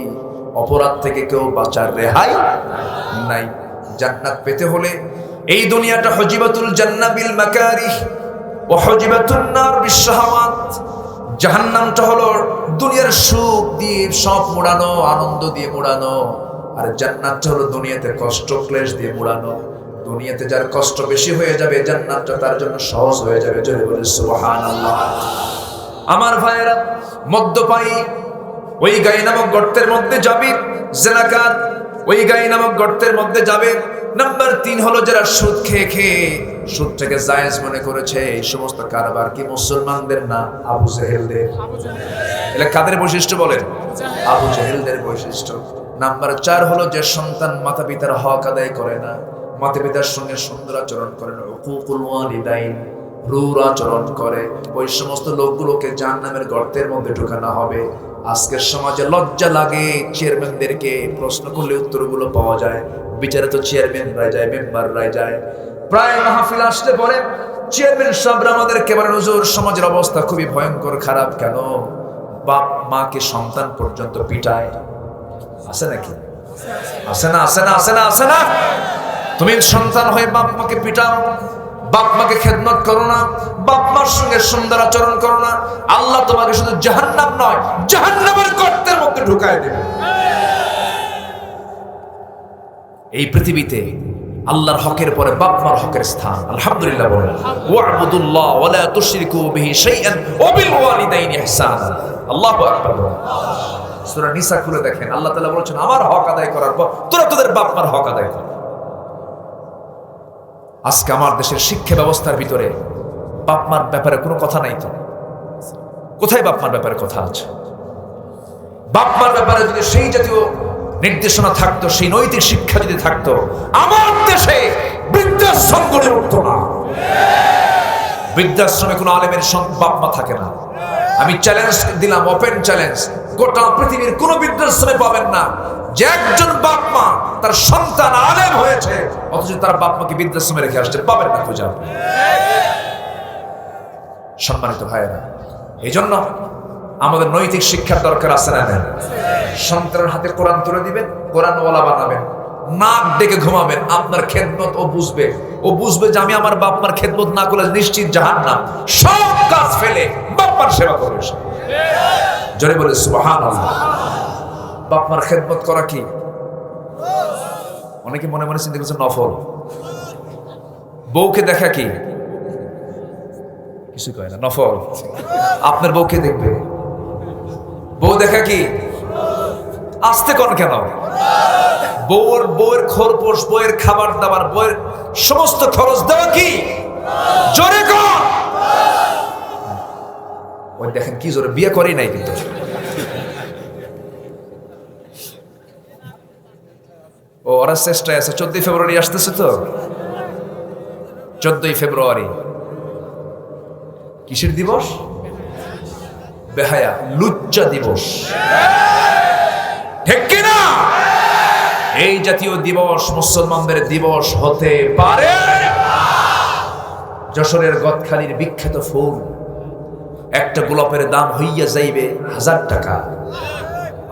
অপরাধ থেকে কেউ বাঁচার রেহাই নাই। জান্নাত পেতে হলে এই দুনিয়াটা হজিবাতুল জান্নাহ বিল মাকারিহ ওয়া হজিবাতুন নার বিশ শাহাওয়াত। জাহান্নামটা হলো দুনিয়ার সুখ দিয়ে সব মোড়ানো, আনন্দ দিয়ে মোড়ানো, আর জান্নাতটা হলো দুনিয়াতে কষ্ট ক্লেশ দিয়ে মোড়ানো। দুনিয়াতে যার কষ্ট বেশি হয়ে যাবে, জান্নাতটা তার জন্য সহজ হয়ে যাবে। জোরে বলে সুবহানাল্লাহ। আমার ভাইয়েরা, মদ্যপায়ী ওই গাই নামক গর্তের মধ্যে যাবে, জেনাকার ওই গাই নামক গর্তের মধ্যে যাবে। নাম্বার 3 হলো যারা সুদ খেয়ে খেয়ে সুদটাকে জায়েজ মনে করেছে, এই সমস্ত কারবার কি মুসলমানদের না আবু জেহেলদের? এটা কাদের বৈশিষ্ট্য বলেন? আবু জেহেলদের বৈশিষ্ট্য। নাম্বার 4 হলো যে সন্তান মাতা পিতার হক আদায় করে না, মাতা পিতার সঙ্গে সুন্দর আচরণ করে না, উকুকুল ওয়ালিদাইন, রূঢ় আচরণ করে, ওই সমস্ত লোকগুলোকে জাহান্নামের গর্তের মধ্যে ঢোকানো হবে। আজকের সমাজে লজ্জা লাগে, চেয়ারম্যানদেরকে প্রশ্ন করলে উত্তরগুলো পাওয়া যায়। বিচারে তো চেয়ারম্যানরাই যায়, মেম্বাররাই যায়। প্রায় মাহফিল আসতে পরে চেয়ারম্যান সাহেবরা আমাদেরকে বলেন, হুজুর সমাজের অবস্থা খুবই ভয়ঙ্কর খারাপ। কেন? বাপ মাকে সন্তান পর্যন্ত পিটায়। আছে নাকি? আছে না? আছে না? আছে না? আছে না? তুমি সন্তান হয়ে বাপ মাকে পিটাও, বাপ মাকে খেদমত করো না, বাপ মার সঙ্গে সুন্দর আচরণ করো না, আল্লাহ তোমাকে শুধু জাহান্নাম নয়, জাহান্নামের গর্তের মধ্যে ঢুকায় দেবে। এই পৃথিবীতে আল্লাহর হকের পরে বাপ মার হকের স্থান। আলহামদুলিল্লাহ বলেন, ওয়া'বুদুল্লাহ ওয়া লা তুশরিকু বিহি শাইআন ওয়া বিল ওয়ালিদাইনি ইহসানা। আল্লাহু আকবার। সূরা নিসা খুলে দেখেন, আল্লাহ তাআলা বলেছেন, আমার হক আদায় করার পর তোরা তোদের বাপ মার হক আদায় কর। আজকে আমার দেশের শিক্ষা ব্যবস্থার ভিতরে বাপ মার ব্যাপারে কোনো কথা নাই। তো কোথায় বাপ মার ব্যাপারে কথা আছে? বাপ মার ব্যাপারে যদি সেই জাতীয় নির্দেশনা থাকতো, সেই নৈতিক শিক্ষা যদি থাকতো, আমার দেশে বৃদ্ধাশ্রম গড়ে উঠতো না। বৃদ্ধাশ্রমে কোনো আলেমের বাপ মা থাকে না। আমি চ্যালেঞ্জ দিলাম, ওপেন চ্যালেঞ্জ, গোটা পৃথিবীর কোন বৃদ্ধাশ্রমে পাবেন না যে একজন বাপ মা তার সন্তান আলেম হয়েছে অথচ তার বাপ মাকে বৃদ্ধাশ্রমে রেখে আসছে। পাবেন না, খুঁজে। সম্মানিত ভাইয়েরা, এই জন্য আমাদের নৈতিক শিক্ষার দরকার আছে না? সন্তানের হাতে কোরআন তুলে দিবেন, কোরআনওয়ালা বানাবেন, নাক ডেকে ঘুমাবেন, আপনার খেদমত ও বুঝবে। ও বুঝবে যে আমি আমার বাপ মার খেদমত না করলে নিশ্চিত জাহান্নাম। সব কাজ ফেলে বাপ মার সেবা করবে। জোরে বলে সুবহানাল্লাহ। বাপ মার খেদমত করা কি? অনেকে মনে মনে চিন্তা করছে নফল। বউকে দেখা কি? কিছু কয় না, নফল। আপনার বউকে দেখবে, বউ দেখা কি? আসতে কোন কেন? বউয়ের খরপোশ, বউয়ের খাবার দাবার, বউয়ের সমস্ত খরচ দেওয়া কি? জোরে কর। ওই দেখেন কি জোরে, বিয়ে করেই নাই কিন্তু। ও ওরা চেষ্টায় আছে। 14 ফেব্রুয়ারি আসতেছে তো, 14 ফেব্রুয়ারি কিসের দিবস? বেহায়া, লুচ্চা দিবস। ঠিক কিনা? এই জাতীয় দিবস মুসলমানদের দিবস হতে পারে? যশোরের গদখালির বিখ্যাত ফুল, একটা গোলাপের দাম হইয়া যাইবে 1000 টাকা।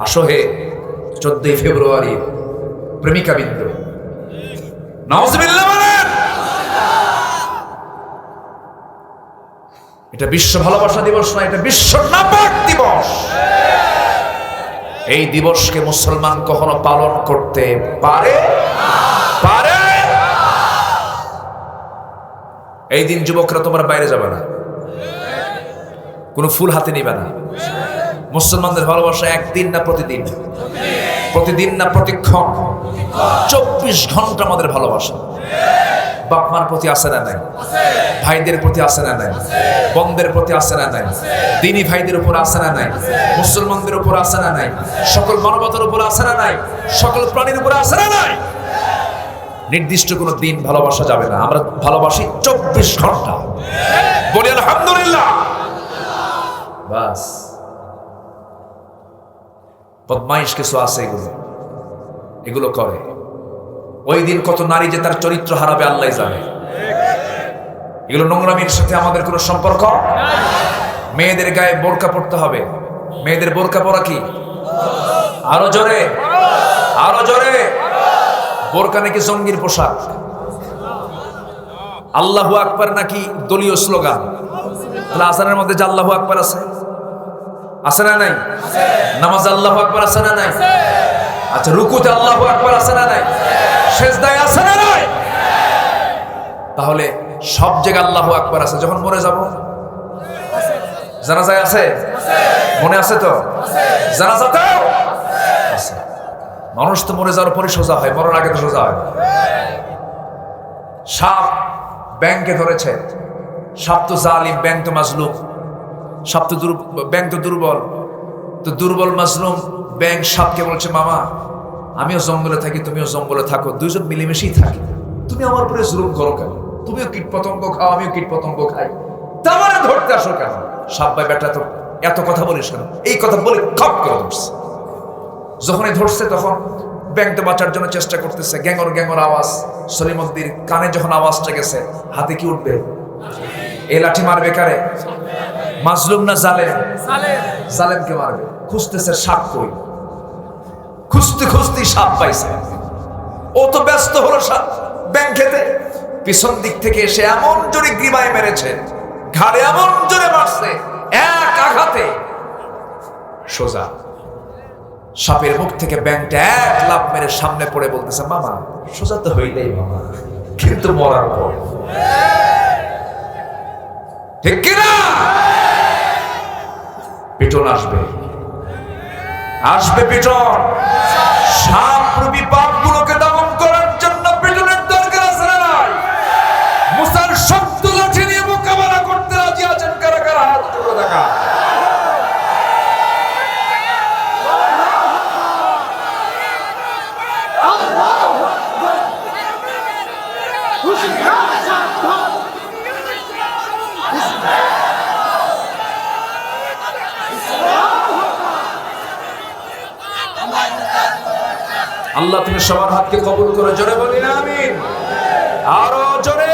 আসো হে 14 ফেব্রুয়ারি প্রেমিকা বিন্দু, নাউজুবিল্লাহ বলেন। এটা বিশ্ব ভালোবাসা দিবস না, এটা বিশ্ব নাপাক দিবস। এই দিবসকে মুসলমান কখনো পালন করতে পারে? পারে? এই দিন যুবকরা তোমরা বাইরে যাবে না, কোনো ফুল হাতে নিবে না। মুসলমানদের ভালোবাসা একদিন না প্রতিদিন? প্রতিদিন না প্রতিক্ষণ? 24 ঘন্টা আমাদের ভালোবাসা। বাপ মার প্রতি আছে না নাই? ভাইদের প্রতি আছে না নাই? বোনদের প্রতি আছে না নাই? দিনী ভাইদের উপর আছে না নাই? মুসলমানদের উপর আছে না নাই? সকল মানবতার উপর আছে না নাই? সকল প্রাণীর উপর আছে না নাই? নির্দিষ্ট কোনো দিন ভালোবাসা যাবে না। আমরা ভালোবাসি 24 ঘন্টা। বলি আলহামদুলিল্লাহ। বাস। বদমাইশ কিছু আছে, এগুলো করে। ওই দিন কত নারী যে তার চরিত্র হারাবে আল্লাহ জানে। এগুলো নোংরামির সাথে আমাদের কোনো সম্পর্ক। মেয়েদের গায়ে বোরকা পড়তে হবে। মেয়েদের বোরকা পরা কি? আরো জোরে, আরো জোরে। বোরকা নাকি জঙ্গির পোশাক। আল্লাহু আকবার নাকি দলীয় স্লোগান। তাহলে আজানের মধ্যে যে আল্লাহু আকবার আছে, আছে না নাই? নামাজ আল্লাহু আকবার আছে না নাই? আচ্ছা, রুকুতে আল্লাহু আকবার আছে না নাই? সেজদায় আছে না নাই? তাহলে সব জায়গায় আল্লাহু আকবার আছে। যখন মরে যাব, জানাজায় আছে, মনে আছে তো? জানাজাতেও আছে। মানুষ তো মরে যাওয়ার পরে সোজা হয়, মরার আগে তো সোজা হয়। সাপ ব্যাংকে ধরেছে। সাপ তো জালিম, ব্যাংক তো মাজলুম। সাপ তো ব্যাংক তো দুর্বল। তো দুর্বল মাজলুম ব্যাংক সাপকে বলছে, মামা আমিও জঙ্গলে থাকি, তুমিও জঙ্গলে থাকো, দুইজন মিলেমিশেই থাকি, তুমি আমার উপরে জুলুম করো কেন? তুমিও কীট পতঙ্গ খাও, আমিও কীট পতঙ্গ খাই, তারপরে ধরতে আসো কেন? সাপ ভাই, বেটা তো এত কথা বলিস কেন? এই কথা বলে খপ করে ধরছে। যখনই ধরছে তখন ব্যাংক তো বাঁচার জন্য চেষ্টা করতেছে। গ্যাঙ্গর গ্যাঙ্গর আওয়াজ সলিমুদ্দির কানে যখন আওয়াজটা গেছে, হাতে কি উঠবে? এই লাঠি মারবে কারে? মাজলুম না জালেম? জালেমকে মারবে। খুঁজতেছে সাপ কই, খুঁজতে খুঁজতে সাপ পাইছে। ও তো ব্যস্ত হলো সাপ ব্যাংকেতে। পিছন দিক থেকে এসে এমন জোরে গ্রীবায় মেরেছে, ঘাড়ে এমন জোরে মারছে, এক আঘাতে সোজা। সাপের মুখ থেকে ব্যাংকটা এক লাফ মেরে সামনে পড়ে বলতেছে, মামা সোজা তো হইলেই মামা, কিন্তু মরার পর। ঠিক কিনা? পিটন আসবে, আসবে পিটন। সাপ রূপী পাপগুলোকে দমন করার জন্য পিটনের দরকার আছে না নাই? মুসার শক্ত লাঠি নিয়ে মোকাবেলা করতে রাজি আছেন কারা কারা? হাত তুলে দেখা। আল্লাহ তুমি সবার হাতকে কবুল করে, জোরে বলি না আমিন। আরো জোরে।